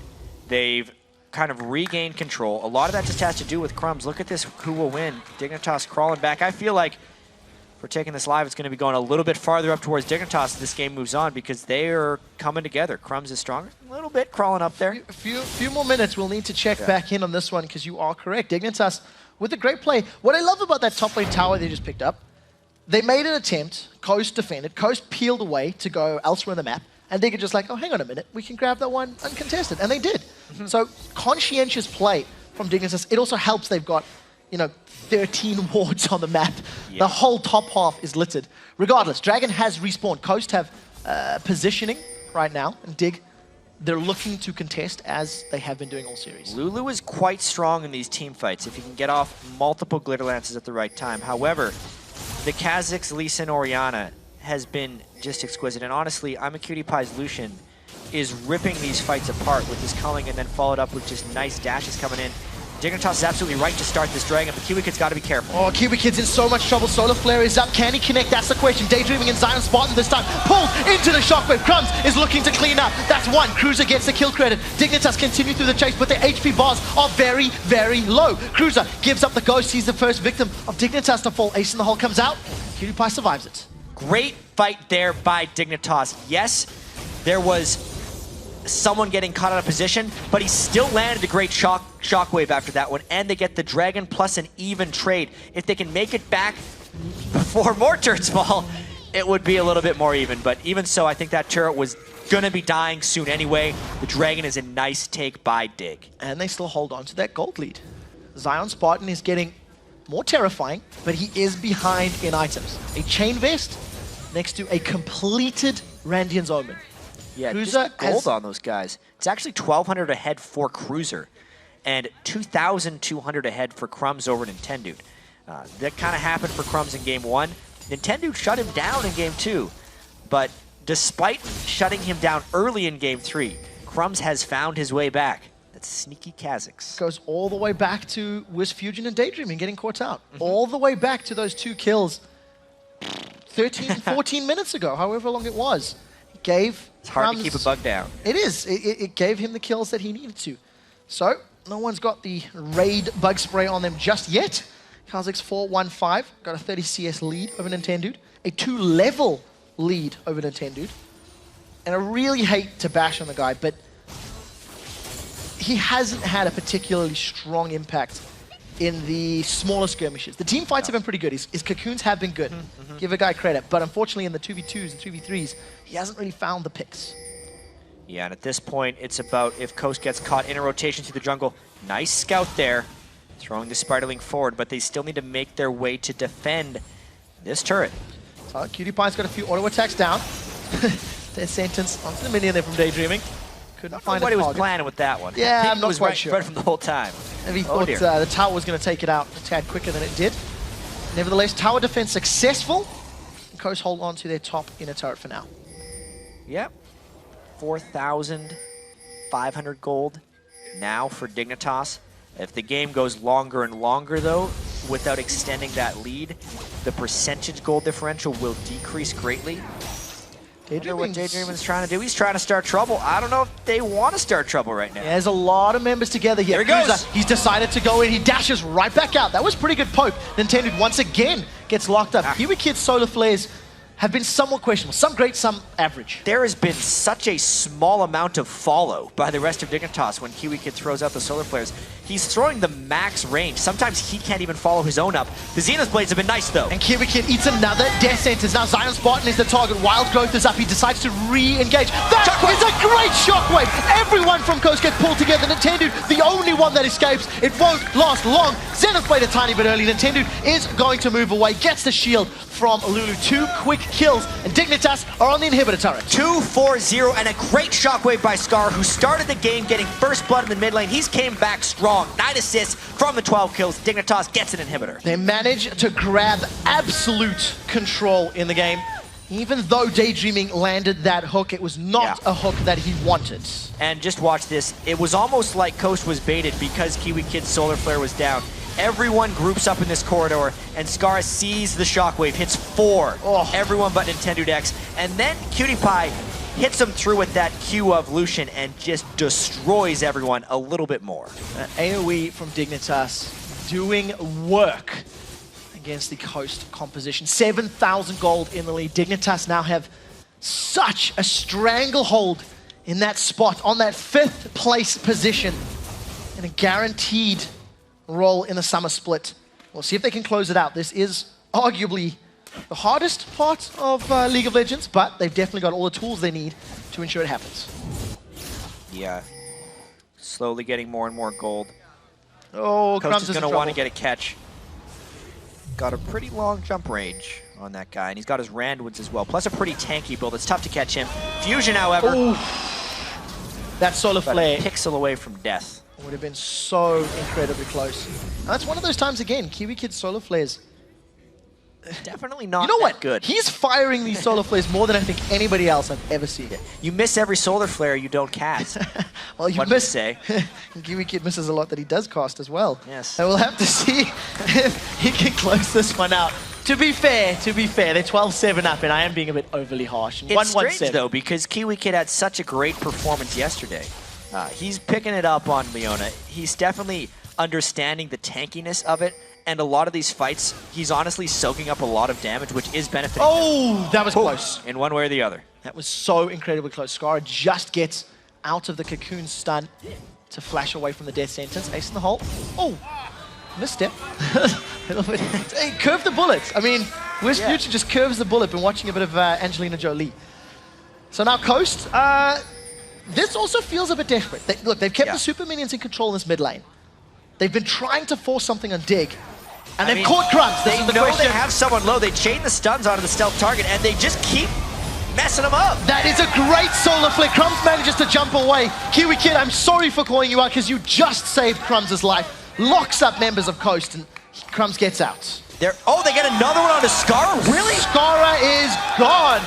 They've kind of regained control. A lot of that just has to do with Crumbs. Look at this, who will win. Dignitas crawling back. I feel like if we're taking this live, it's going to be going a little bit farther up towards Dignitas as this game moves on, because they are coming together. Crumbs is stronger. A little bit crawling up there. A few more minutes. We'll need to check back in on this one, because you are correct. Dignitas with a great play. What I love about that top lane tower they just picked up, they made an attempt. Coast defended. Coast peeled away to go elsewhere in the map. And Dig are just like, oh, hang on a minute, we can grab that one uncontested. And they did. So conscientious play from Dignitas. It also helps they've got, you know, 13 wards on the map. The whole top half is littered. Regardless, Dragon has respawned. Coast have positioning right now. And Dig, they're looking to contest as they have been doing all series. Lulu is quite strong in these team fights if you can get off multiple glitter lances at the right time. However, the Kha'Zix, Lee Sin, Orianna has been just exquisite. And honestly, I'm a Cutie Pie's Lucian is ripping these fights apart with his culling and then followed up with just nice dashes coming in. Dignitas is absolutely right to start this Dragon, but Kiwi Kid's got to be careful. Oh, Kiwi Kid's in so much trouble. Solar Flare is up. Can he connect? That's the question. Daydreaming and Zion Spartan this time. Pulled into the shockwave. Crumbs is looking to clean up. That's one. Cruiser gets the kill credit. Dignitas continue through the chase, but their HP bars are very, very low. Cruiser gives up the ghost. He's the first victim of Dignitas to fall. Ace in the hole comes out. Cutie Pie survives it. Great fight there by Dignitas. Yes, there was someone getting caught out of position, but he still landed a great shockwave after that one, and they get the Dragon plus an even trade. If they can make it back before more turrets fall, it would be a little bit more even, but even so, I think that turret was gonna be dying soon anyway. The Dragon is a nice take by Dig. And they still hold on to that gold lead. Zion Spartan is getting more terrifying, but he is behind in items. A chain vest next to a completed Randian's Omen. Yeah, Cruiser just gold on those guys. It's actually 1,200 ahead for Cruiser and 2,200 ahead for Crumbs over Nintendo. That kind of happened for Crumbs in Game 1. Nintendo shut him down in Game 2, but despite shutting him down early in Game 3, Crumbs has found his way back. That's sneaky Kha'Zix. Goes all the way back to Wiz Fusion and Daydreaming getting caught out. All the way back to those 2 kills 13, 14 minutes ago, however long it was. gave It's hard to Crumbs- keep a bug down. It is. It gave him the kills that he needed to. So, no one's got the raid bug spray on them just yet. Kha'Zix 4-1-5, got a 30 CS lead over Nintendo, a 2-level lead over Nintendo. And I really hate to bash on the guy, but he hasn't had a particularly strong impact in the smaller skirmishes. The team fights have been pretty good. His cocoons have been good. Give a guy credit. But unfortunately in the 2v2s and 2v3s, he hasn't really found the picks. Yeah, and at this point, it's about if Coast gets caught in a rotation through the jungle. Nice scout there, throwing the Spiderling forward, but they still need to make their way to defend this turret. So Cutie Pie's got a few auto attacks down. Their sentence onto the minion there from Daydreaming. Couldn't find What a he was target. planning with that one. Yeah, I think I'm he not was quite right, sure. right from the whole time. Maybe he Oh, thought dear. the tower was going to take it out a tad quicker than it did. Nevertheless, tower defense successful. Coast hold on to their top inner turret for now. Yep. 4,500 gold now for Dignitas. If the game goes longer and longer, though, without extending that lead, the percentage gold differential will decrease greatly. I wonder what Daydreaming's trying to do. He's trying to start trouble. I don't know if they want to start trouble right now. Yeah, there's a lot of members together here. There he goes. He's decided to go in. He dashes right back out. That was pretty good poke. Nintendo once again gets locked up. Kiwi Kid's solar flares have been somewhat questionable. Some great, some average. There has been such a small amount of follow by the rest of Dignitas when Kiwi Kid throws out the solar flares. He's throwing the max range. Sometimes he can't even follow his own up. The Xenos Blades have been nice, though. And Kiwi Kid eats another death sentence. Now Zion Spartan is the target. Wild Growth is up. He decides to re-engage. That is a great shockwave. Everyone from Coast gets pulled together. Nintendo, the only one that escapes. It won't last long. Zenith played a tiny bit early. Nintendo is going to move away. Gets the shield from Lulu. 2 quick kills. And Dignitas are on the inhibitor turret. 2-4-0 and a great shockwave by Scar, who started the game getting first blood in the mid lane. He's came back strong. 9 assists from the 12 kills. Dignitas gets an inhibitor. They manage to grab absolute control in the game. Even though Daydreaming landed that hook, it was not a hook that he wanted. And just watch this. It was almost like Coast was baited because Kiwi Kid's solar flare was down. Everyone groups up in this corridor, and Scar sees the shockwave, hits 4. Everyone but Nintendo Dex. And then Cutie Pie hits him through with that Q of Lucian and just destroys everyone a little bit more. AoE from Dignitas doing work against the Coast composition. 7,000 gold in the lead. Dignitas now have such a stranglehold in that spot, on that 5th place position, and a guaranteed role in the summer split. We'll see if they can close it out. This is arguably the hardest part of League of Legends, but they've definitely got all the tools they need to ensure it happens. Yeah. Slowly getting more and more gold. Oh, Coast Crumbs is is in going to want to trouble. get a catch. Got a pretty long jump range on that guy, and he's got his Randwoods as well, plus a pretty tanky build. It's tough to catch him. Fusion, however, That solar about flare a pixel away from death. would have been so incredibly close. And that's one of those times again, Kiwi Kid's solar flares. Definitely not You know that what? good. He's firing these solar flares more than I think anybody else I've ever seen. You miss every solar flare you don't cast. Well, you One would miss. say. Kiwi Kid misses a lot that he does cast as well. Yes. And we'll have to see if he can close this one out. To be fair, they're 12-7 up, and I am being a bit overly harsh. And It's 1-1-7. strange, though, because Kiwi Kid had such a great performance yesterday. He's picking it up on Leona. He's definitely understanding the tankiness of it, and a lot of these fights, he's honestly soaking up a lot of damage, which is benefiting him Oh, that was close. in one way or the other. That was so incredibly close. Scar just gets out of the cocoon stun to flash away from the death sentence. Ace in the hole. Oh, misstep. A little bit. Hey, curve the bullet. I mean, West Future just curves the bullet. Been watching a bit of Angelina Jolie. So now Coast, this also feels a bit desperate. Look, they've kept the super minions in control in this mid lane. They've been trying to force something on Dig, and they've caught Crumbs. This is the They know question. they have someone low. They chain the stuns onto the stealth target, and they just keep messing them up. That is a great solar flare. Crumbs manages to jump away. Kiwi Kid, I'm sorry for calling you out because you just saved Crumbs' life. Locks up members of Coast, and Crumbs gets out. They get another one onto Scar? Really? Skara is gone.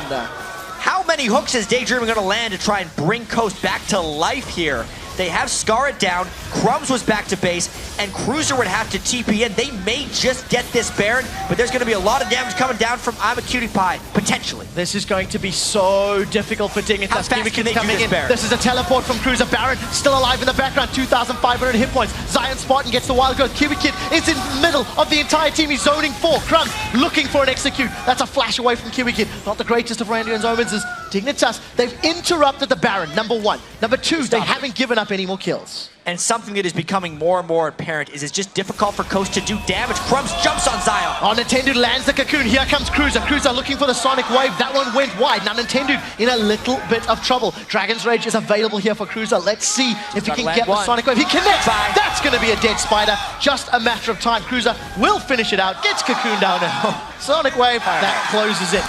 How many hooks is Daydreaming going to land to try and bring Coast back to life here? They have Scarlet down, Crumbs was back to base, and Cruiser would have to TP in. They may just get this Baron, but there's going to be a lot of damage coming down from I'm a Cutie Pie, potentially. This is going to be so difficult for Dignitas. How fast can they do coming this, in. Baron? This is a teleport from Cruiser. Baron still alive in the background, 2,500 hit points. Zion Spartan gets the wild growth. Kiwi Kid is in the middle of the entire team. He's zoning 4. Crumbs looking for an execute. That's a flash away from Kiwi Kid. Not the greatest of Randy and Omens is Dignitas. They've interrupted the Baron, number 1. Number 2, they haven't given up any more kills. And something that is becoming more and more apparent is it's just difficult for Coast to do damage. Crumbs jumps on Zion. Oh, Nintendo lands the cocoon. Here comes Cruiser. Cruiser looking for the Sonic Wave. That one went wide. Now Nintendo in a little bit of trouble. Dragon's Rage is available here for Cruiser. Let's see if he can get the Sonic Wave. He connects. Bye. That's going to be a dead spider. Just a matter of time. Cruiser will finish it out. Gets cocoon down now. Sonic Wave. That closes it.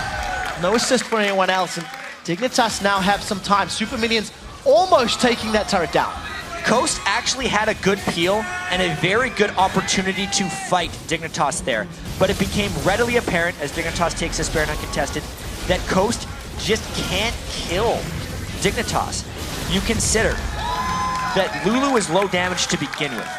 No assist for anyone else. And Dignitas now have some time. Super Minions almost taking that turret down. Coast actually had a good peel and a very good opportunity to fight Dignitas there, but it became readily apparent as Dignitas takes this Baron uncontested that Coast just can't kill Dignitas. You consider that Lulu is low damage to begin with.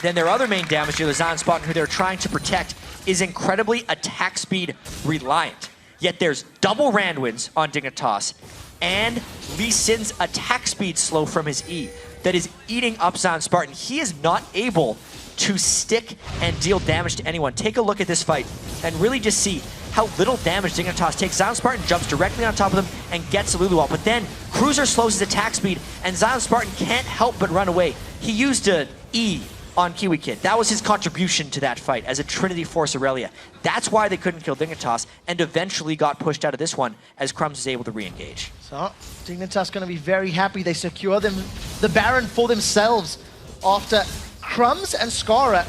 Then their other main damage dealer, Zion Spartan, who they're trying to protect, is incredibly attack speed reliant. Yet there's double Randwins on Dignitas and Lee Sin's attack speed slow from his E that is eating up Zion Spartan. He is not able to stick and deal damage to anyone. Take a look at this fight and really just see how little damage Dignitas takes. Zion Spartan jumps directly on top of them and gets Lulu out, but then Cruiser slows his attack speed and Zion Spartan can't help but run away. He used an E on Kiwi Kid. That was his contribution to that fight as a Trinity Force Aurelia. That's why they couldn't kill Dignitas and eventually got pushed out of this one as Crumbs was able to re-engage. So, Dignitas going to be very happy. They secure them the Baron for themselves after Crumbs and Scara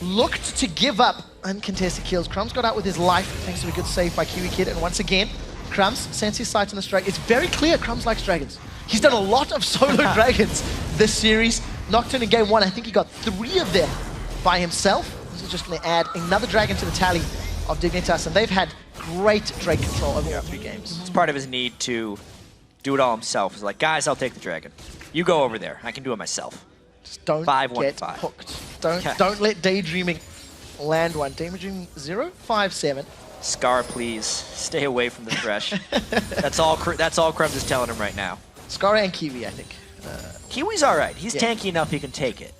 looked to give up uncontested kills. Crumbs got out with his life thanks to a good save by Kiwi Kid, and once again, Crumbs sends his sights on the strike. It's very clear Crumbs likes dragons. He's done a lot of solo dragons this series. Nocturne in game 1, I think he got 3 of them by himself. This is just going to add another dragon to the tally of Dignitas, and they've had great Drake control over all 3 games. It's part of his need to do it all himself. He's like, guys, I'll take the dragon. You go over there. I can do it myself. Just don't 5-1-5. get hooked. Don't let Daydreaming land one. Daydreaming 0-5-7. Scar, please stay away from the Thresh. That's all Crumbs is telling him right now. Scara and Kiwi, I think. Kiwi's all right. He's tanky enough he can take it,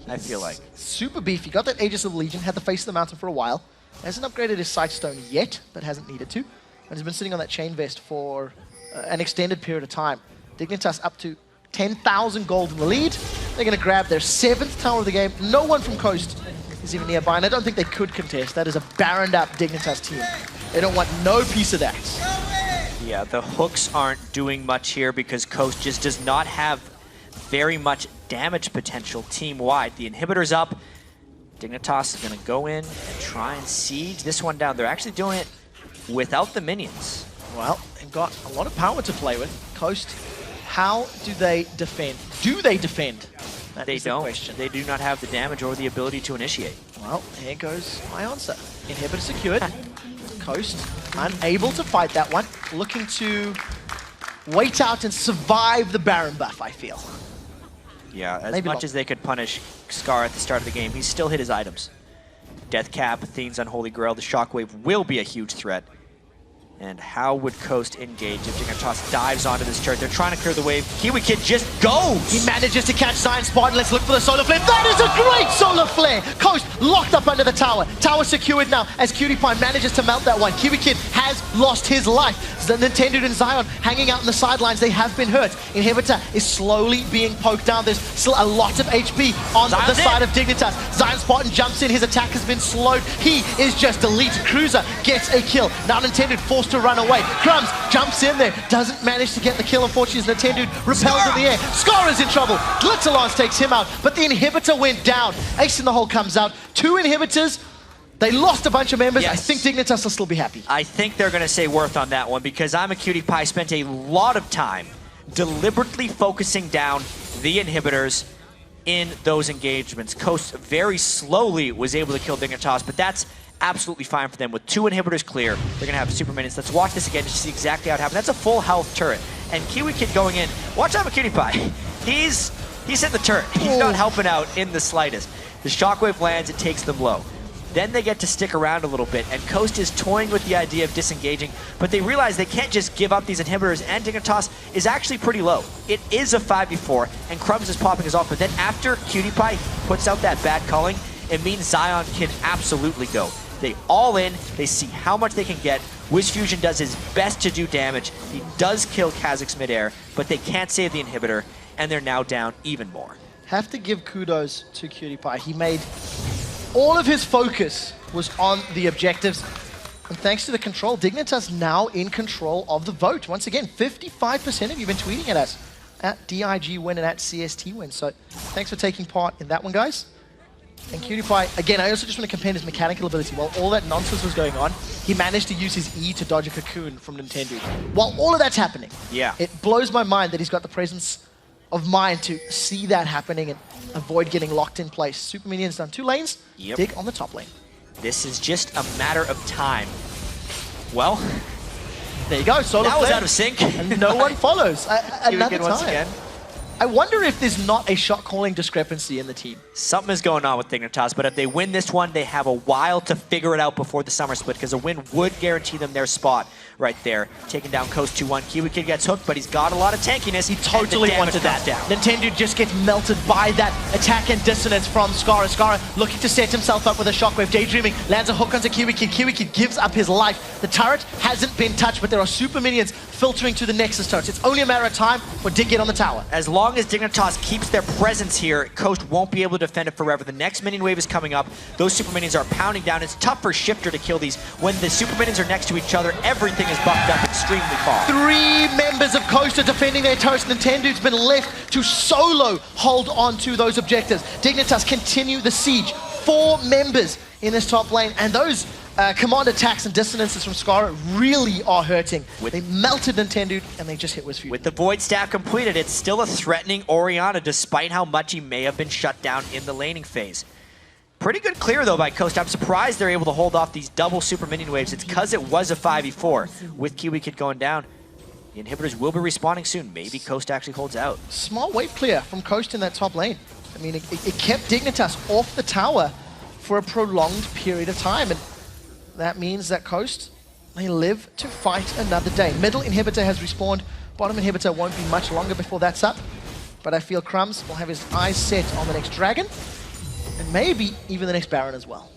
I feel like. Super beefy. Got that Aegis of the Legion, had the Face of the Mountain for a while. Hasn't upgraded his Sightstone yet, but hasn't needed to. And has been sitting on that Chain Vest for an extended period of time. Dignitas up to 10,000 gold in the lead. They're going to grab their 7th tower of the game. No one from Coast is even nearby, and I don't think they could contest. That is a Baroned up Dignitas team. They don't want no piece of that. Yeah, the hooks aren't doing much here because Coast just does not have very much damage potential team-wide. The inhibitor's up. Dignitas is going to go in and try and siege this one down. They're actually doing it without the minions. Well, they've got a lot of power to play with. Coast, how do they defend? Do they defend? That They is the don't. question. They do not have the damage or the ability to initiate. Well, here goes my answer. Inhibitor secured. Coast unable to fight that one. Looking to wait out and survive the Baron buff, I feel. Yeah, as Maybe much not. as they could punish Scar at the start of the game, he still hit his items. Death Cap, Athene's Unholy Grail, the Shockwave will be a huge threat. And how would Coast engage if Dignitas dives onto this turret? They're trying to clear the wave. Kiwi Kid just goes! He manages to catch Zion Spartan. Let's look for the Solar Flare. That is a great Solar Flare! Coast locked up under the tower. Tower secured now as Cutie Pie manages to melt that one. Kiwi Kid has lost his life. Nintendo and Zion hanging out on the sidelines. They have been hurt. Inhibitor is slowly being poked down. There's still a lot of HP on the side of Dignitas. Zion Spartan jumps in. His attack has been slowed. He is just elite. Cruiser gets a kill. Now Nintendo forced to run away. Crumbs jumps in there. Doesn't manage to get the kill. Unfortunately, Nintendo repels in the air. Scar's in trouble. Glitzerlance takes him out. But the inhibitor went down. Ace in the hole comes out. 2 inhibitors. They lost a bunch of members. Yes. I think Dignitas will still be happy. I think they're going to say worth on that one because I'm a Cutie Pie spent a lot of time deliberately focusing down the inhibitors in those engagements. Coast very slowly was able to kill Dignitas, but that's absolutely fine for them. With 2 inhibitors clear, they're going to have super minions. Let's watch this again just to see exactly how it happened. That's a full health turret. And Kiwi Kid going in. Watch out for Cutie Pie. He's hitting the turret. He's not helping out in the slightest. The shockwave lands, it takes them low. Then they get to stick around a little bit, and Coast is toying with the idea of disengaging, but they realize they can't just give up these inhibitors, and Dignitas is actually pretty low. It is a 5v4, and Crumbs is popping his off, but then after Cutie Pie puts out that bad culling, it means Zion can absolutely go. They all in, they see how much they can get. WizFusion does his best to do damage. He does kill Kha'Zix midair, but they can't save the inhibitor, and they're now down even more. Have to give kudos to Cutie Pie. He made all of his focus was on the objectives. And thanks to the control, Dignitas now in control of the vote. Once again, 55% of you have been tweeting at us at DIG win and at CST win. So thanks for taking part in that one, guys. And Cutie Pie, again, I also just want to compare his mechanical ability. While all that nonsense was going on, he managed to use his E to dodge a cocoon from Nintendo. While all of that's happening, it blows my mind that he's got the presence of mind to see that happening and avoid getting locked in place. Super Minions down 2 lanes, Dig on the top lane. This is just a matter of time. Well, there you go, Solar that was Flare, out of sync. And no one follows. Another time. Once again. I wonder if there's not a shot calling discrepancy in the team. Something is going on with Dignitas, but if they win this one, they have a while to figure it out before the summer split, because a win would guarantee them their spot right there. Taking down Coast 2-1. Kiwi Kid gets hooked, but he's got a lot of tankiness. He totally wanted that. Down. Nintendo just gets melted by that attack and dissonance from Skara. Skara looking to set himself up with a shockwave. Daydreaming, lands a hook onto Kiwi Kid. Kiwi Kid gives up his life. The turret hasn't been touched, but there are super minions filtering to the Nexus turrets. It's only a matter of time for Dig get on the tower. As long as Dignitas keeps their presence here, Coast won't be able to defend it forever. The next minion wave is coming up. Those super minions are pounding down. It's tough for Shifter to kill these. When the super minions are next to each other, everything is buffed up extremely far. 3 members of Coast are defending their turrets. Nintendo's been left to solo hold on to those objectives. Dignitas continue the siege. 4 members in this top lane, and those command attacks and dissonances from Skara really are hurting. They melted Nintendo, and they just hit WizFusion. With the Void Staff completed, it's still a threatening Orianna, despite how much he may have been shut down in the laning phase. Pretty good clear, though, by Coast. I'm surprised they're able to hold off these double super minion waves. It's because it was a 5v4. With Kiwi Kid going down, the inhibitors will be respawning soon. Maybe Coast actually holds out. Smart wave clear from Coast in that top lane. I mean, it kept Dignitas off the tower for a prolonged period of time, and that means that Coast, they live to fight another day. Middle inhibitor has respawned. Bottom inhibitor won't be much longer before that's up. But I feel Crumbs will have his eyes set on the next dragon, and maybe even the next Baron as well.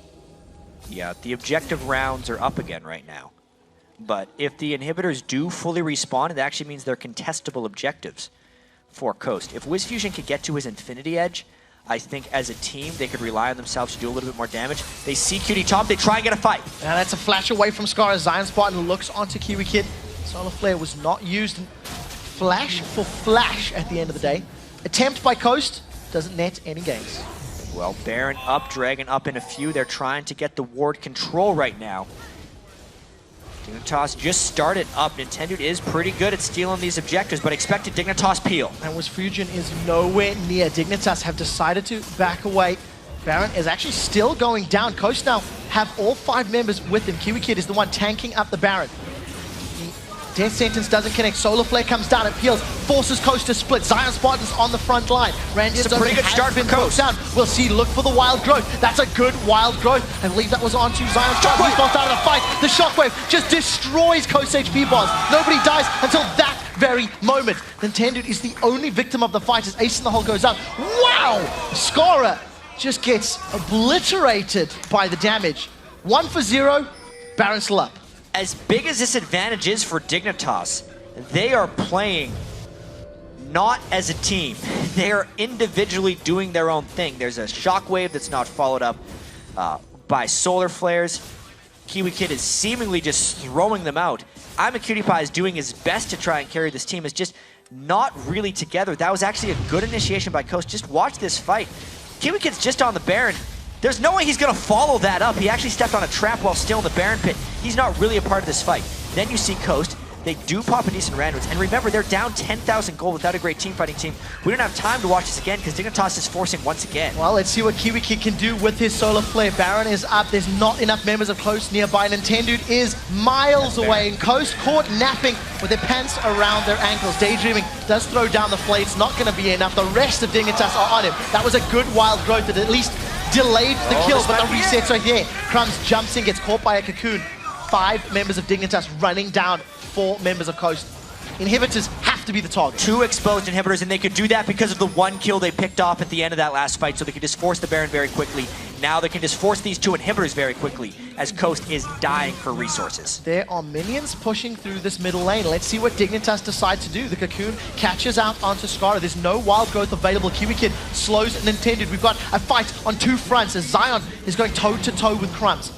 Yeah, the objective rounds are up again right now. But if the inhibitors do fully respawn, it actually means they're contestable objectives for Coast. If WizFusion could get to his Infinity Edge, I think as a team, they could rely on themselves to do a little bit more damage. They see Cutie Top, they try and get a fight. Now that's a flash away from Skara. Zion Spartan looks onto Kiwi Kid. Solar Flare was not used. Flash for flash at the end of the day. Attempt by Coast doesn't net any gains. Well, Baron up, Dragon up in a few. They're trying to get the ward control right now. Dignitas just started up. Nintendo is pretty good at stealing these objectives, but expected Dignitas peel. And WizFusion is nowhere near. Dignitas have decided to back away. Baron is actually still going down. Coast now have all 5 members with him. Kiwi Kid is the one tanking up the Baron. The Death Sentence doesn't connect. Solar Flare comes down, it peels, forces Coast to split. Zion Spartan's on the front line. Randy's a pretty good start for Coast. Down. We'll see, look for the wild growth. That's a good wild growth. I believe that was onto Zion Spartan. He's lost out of the fight. The shockwave just destroys Coast HP bars. Nobody dies until that very moment. Nintendo is the only victim of the fight as Ace in the Hole goes out. Wow! Skara just gets obliterated by the damage. 1 for 0, Baron still up. As big as this advantage is for Dignitas, they are playing not as a team. They are individually doing their own thing. There's a shockwave that's not followed up by solar flares. Kiwi Kid is seemingly just throwing them out. I'm a Cutie Pie is doing his best to try and carry this team. It's just not really together. That was actually a good initiation by Coast. Just watch this fight. Kiwi Kid's just on the Baron. There's no way he's going to follow that up. He actually stepped on a trap while still in the Baron pit. He's not really a part of this fight. Then you see Coast they do pop a decent randoms. And remember, they're down 10,000 gold without a great teamfighting team. We don't have time to watch this again because Dignitas is forcing once again. Well, let's see what Kiwi Kid can do with his solar flare. Baron is up. There's not enough members of Coast nearby. Nintendo is miles away. And Coast caught napping with their pants around their ankles. Daydreaming does throw down the flare. It's not going to be enough. The rest of Dignitas are on him. That was a good wild growth that at least delayed the kill, but the resets are here. Crumbs jumps in, gets caught by a cocoon. 5 members of Dignitas running down 4 members of Coast. Inhibitors have to be the target. 2 exposed inhibitors, and they could do that because of the 1 kill they picked off at the end of that last fight, so they could just force the Baron very quickly. Now they can just force these 2 inhibitors very quickly, as Coast is dying for resources. There are minions pushing through this middle lane. Let's see what Dignitas decide to do. The cocoon catches out onto Scara. There's no wild growth available. Kiwi Kid slows Nintendo. We've got a fight on 2 fronts as Zion is going toe-to-toe with Crumbs.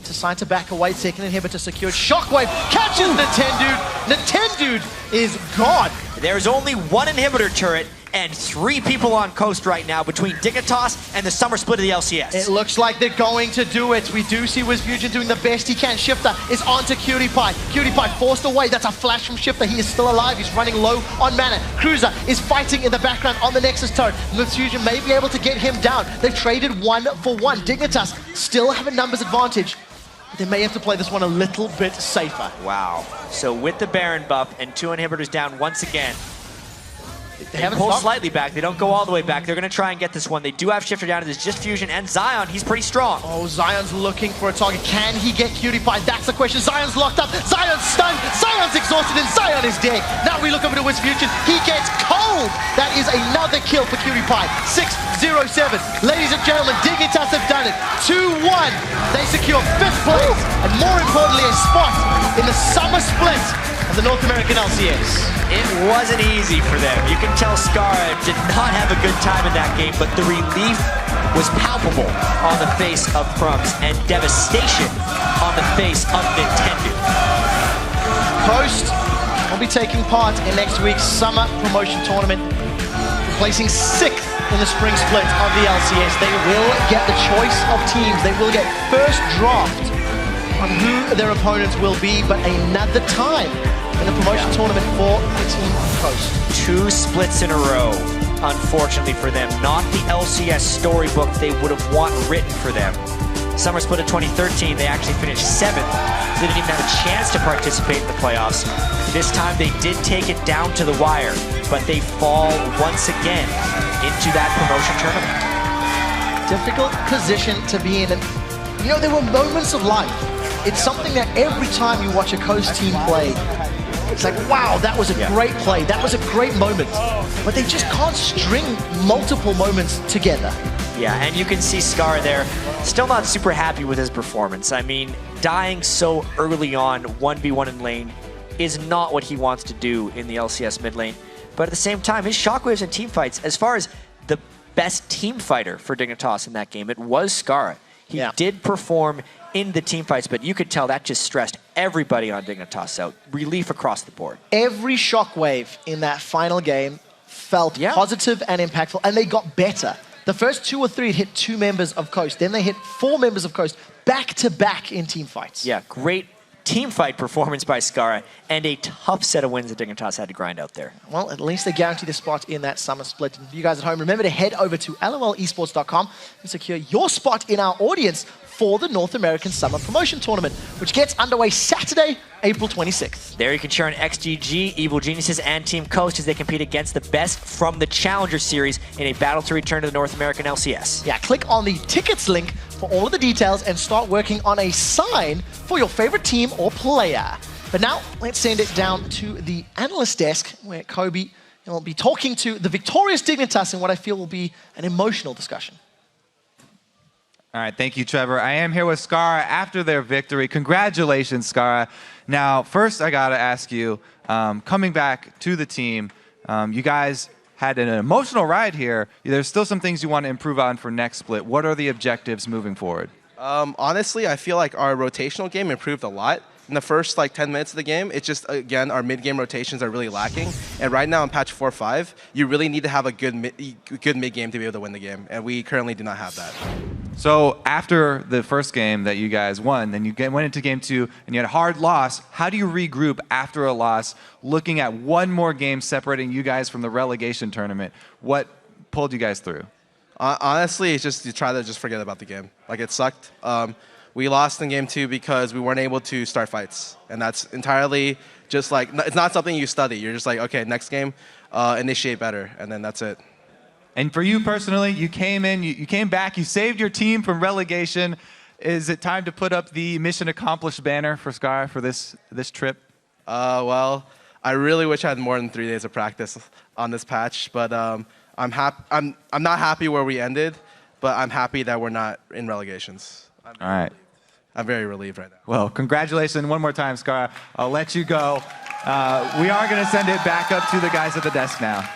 Decide to back away. Second inhibitor secured. Shockwave catches Nintendo. Nintendo is gone. There's only 1 inhibitor turret and 3 people on Coast right now between Dignitas and the summer split of the LCS. It looks like they're going to do it. We do see WizFusion doing the best he can. Shifter is onto Cutie Pie. Cutie Pie forced away. That's a flash from Shifter. He is still alive. He's running low on mana. Cruiser is fighting in the background on the Nexus turret. WizFusion may be able to get him down. They've traded 1 for 1. Dignitas still have a numbers advantage. They may have to play this one a little bit safer. Wow. So with the Baron buff and 2 inhibitors down once again, They They pull slightly back. They don't go all the way back. They're going to try and get this one. They do have Shifter down. It is just Fusion and Zion. He's pretty strong. Oh, Zion's looking for a target. Can he get Cutie Pie? That's the question. Zion's locked up. Zion's stunned. Zion's exhausted, and Zion is dead. Now we look over to WizFusion. He gets cold. That is another kill for Cutie Pie. 6-0-7. Ladies and gentlemen, Dignitas have done it. 2-1. They secure 5th place, and more importantly, a spot in the summer split of the North American LCS. It wasn't easy for them. You can tell Scara did not have a good time in that game, but the relief was palpable on the face of Crumbs and devastation on the face of Nintendo. Coast will be taking part in next week's summer promotion tournament, placing 6th in the spring split of the LCS. They will get the choice of teams. They will get first draft on who their opponents will be, but another time in the promotion tournament for the team Coast. 2 splits in a row, unfortunately for them. Not the LCS storybook they would have want written for them. Summer split of 2013, they actually finished 7th. They didn't even have a chance to participate in the playoffs. This time they did take it down to the wire, but they fall once again into that promotion tournament. Difficult position to be in, and you know, there were moments of life. It's something that every time you watch a Coast team play, it's like, wow, that was a great play. That was a great moment. But they just can't string multiple moments together. Yeah, and you can see Scar there, still not super happy with his performance. I mean, dying so early on, 1v1 in lane, is not what he wants to do in the LCS mid lane. But at the same time, his shockwaves and team fights, as far as the best team fighter for Dignitas in that game, it was Scar. He did perform in the team fights, but you could tell that just stressed everybody on Dignitas out. Relief across the board. Every shockwave in that final game felt positive and impactful, and they got better. The first 2 or 3 hit 2 members of Coast. Then they hit 4 members of Coast back-to-back in team fights. Yeah, great team fight performance by Scara, and a tough set of wins that Dignitas had to grind out there. Well, at least they guaranteed a spot in that summer split. And for you guys at home, remember to head over to lolesports.com and secure your spot in our audience for the North American Summer Promotion Tournament, which gets underway Saturday, April 26th. There you can cheer on XGG, Evil Geniuses, and Team Coast as they compete against the best from the Challenger Series in a battle to return to the North American LCS. Yeah, click on the tickets link for all of the details and start working on a sign for your favorite team or player. But now, let's send it down to the analyst desk where Kobe will be talking to the victorious Dignitas in what I feel will be an emotional discussion. All right, thank you, Trevor. I am here with Scara after their victory. Congratulations, Scara. Now, first I got to ask you, coming back to the team, you guys had an emotional ride here. There's still some things you want to improve on for next split. What are the objectives moving forward? Honestly, I feel like our rotational game improved a lot. In the first 10 minutes of the game, it's just, again, our mid-game rotations are really lacking. And right now in patch 4.5, you really need to have a good mid-game to be able to win the game. And we currently do not have that. So after the first game that you guys won, then you went into game 2 and you had a hard loss. How do you regroup after a loss, looking at one more game separating you guys from the relegation tournament? What pulled you guys through? Honestly, it's just you try to just forget about the game. Like, it sucked. We lost in game 2 because we weren't able to start fights. And that's entirely just like, it's not something you study. You're just like, okay, next game, initiate better. And then that's it. And for you personally, you came in, you came back, you saved your team from relegation. Is it time to put up the mission accomplished banner for Sky for this trip? Well, I really wish I had more than 3 days of practice on this patch, but I'm not happy where we ended, but I'm happy that we're not in relegations. All right. I'm very relieved right now. Well, congratulations one more time, Scar. I'll let you go. We are going to send it back up to the guys at the desk now.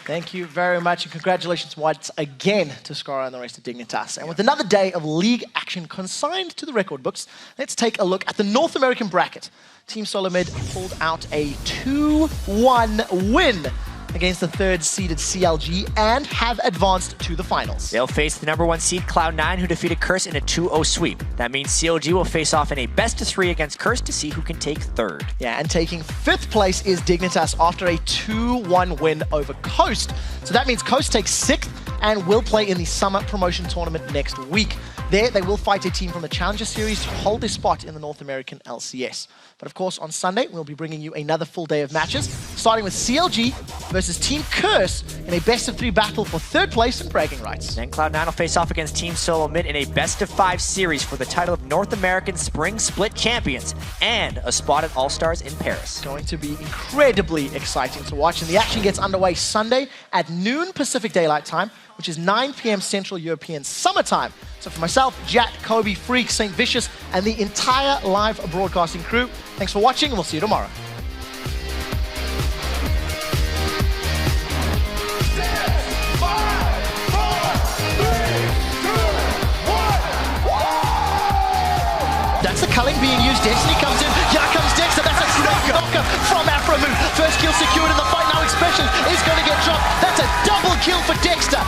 Thank you very much, and congratulations once again to Skara and the rest of Dignitas. And with another day of league action consigned to the record books, let's take a look at the North American bracket. Team Solomid pulled out a 2-1 win against the third-seeded CLG and have advanced to the finals. They'll face the #1 seed Cloud9, who defeated Curse in a 2-0 sweep. That means CLG will face off in a best-of-3 against Curse to see who can take third. Yeah, and taking 5th place is Dignitas after a 2-1 win over Coast. So that means Coast takes 6th and will play in the Summer Promotion Tournament next week. There, they will fight a team from the Challenger Series to hold their spot in the North American LCS. But of course, on Sunday, we'll be bringing you another full day of matches, starting with CLG versus Team Curse in a best-of-3 battle for 3rd place and bragging rights. Then Cloud9 will face off against Team Solomid in a best-of-5 series for the title of North American Spring Split Champions and a spot at All-Stars in Paris. It's going to be incredibly exciting to watch, and the action gets underway Sunday at noon Pacific Daylight Time, which is 9 p.m. Central European Summertime. So for myself, Jack, Kobe, Freak, St. Vicious, and the entire live broadcasting crew, thanks for watching, and we'll see you tomorrow. That's the culling being used. Destiny comes in. Here comes Dexter. That's a great knocker from Afromoon. First kill secured in the fight. Now Expression is going to get dropped. That's a double kill for Dexter.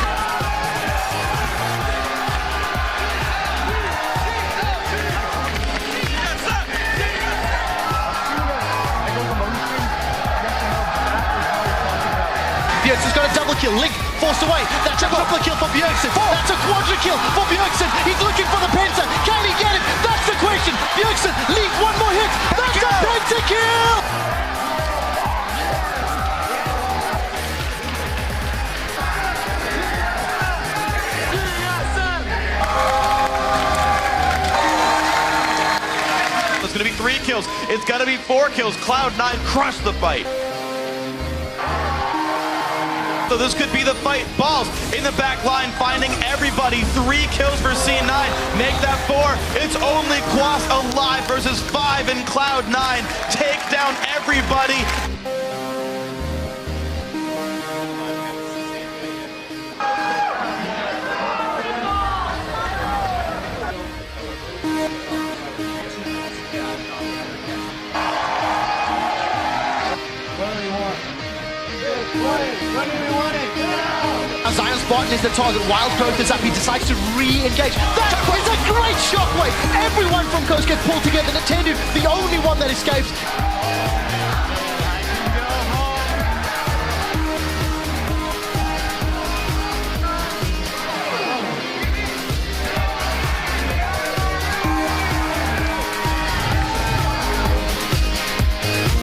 Bjergsen's got a double kill. Link forced away. That's a triple kill for Bjergsen. That's a quadra kill for Bjergsen. He's looking for the penta. Can he get it? That's the question. Bjergsen leaves one more hit. That's a penta kill. It's going to be 3 kills. It's going to be 4 kills. Cloud9 crushed the fight. So this could be the fight. Balls in the back line, finding everybody. 3 kills for C9. Make that 4. It's only Quas alive versus 5 in Cloud9. Take down everybody. Zion's Spartan is the target. Wild Growth is up. He decides to re-engage. That is a great shockwave. Everyone from Coast gets pulled together. Nintendo, the only one that escapes.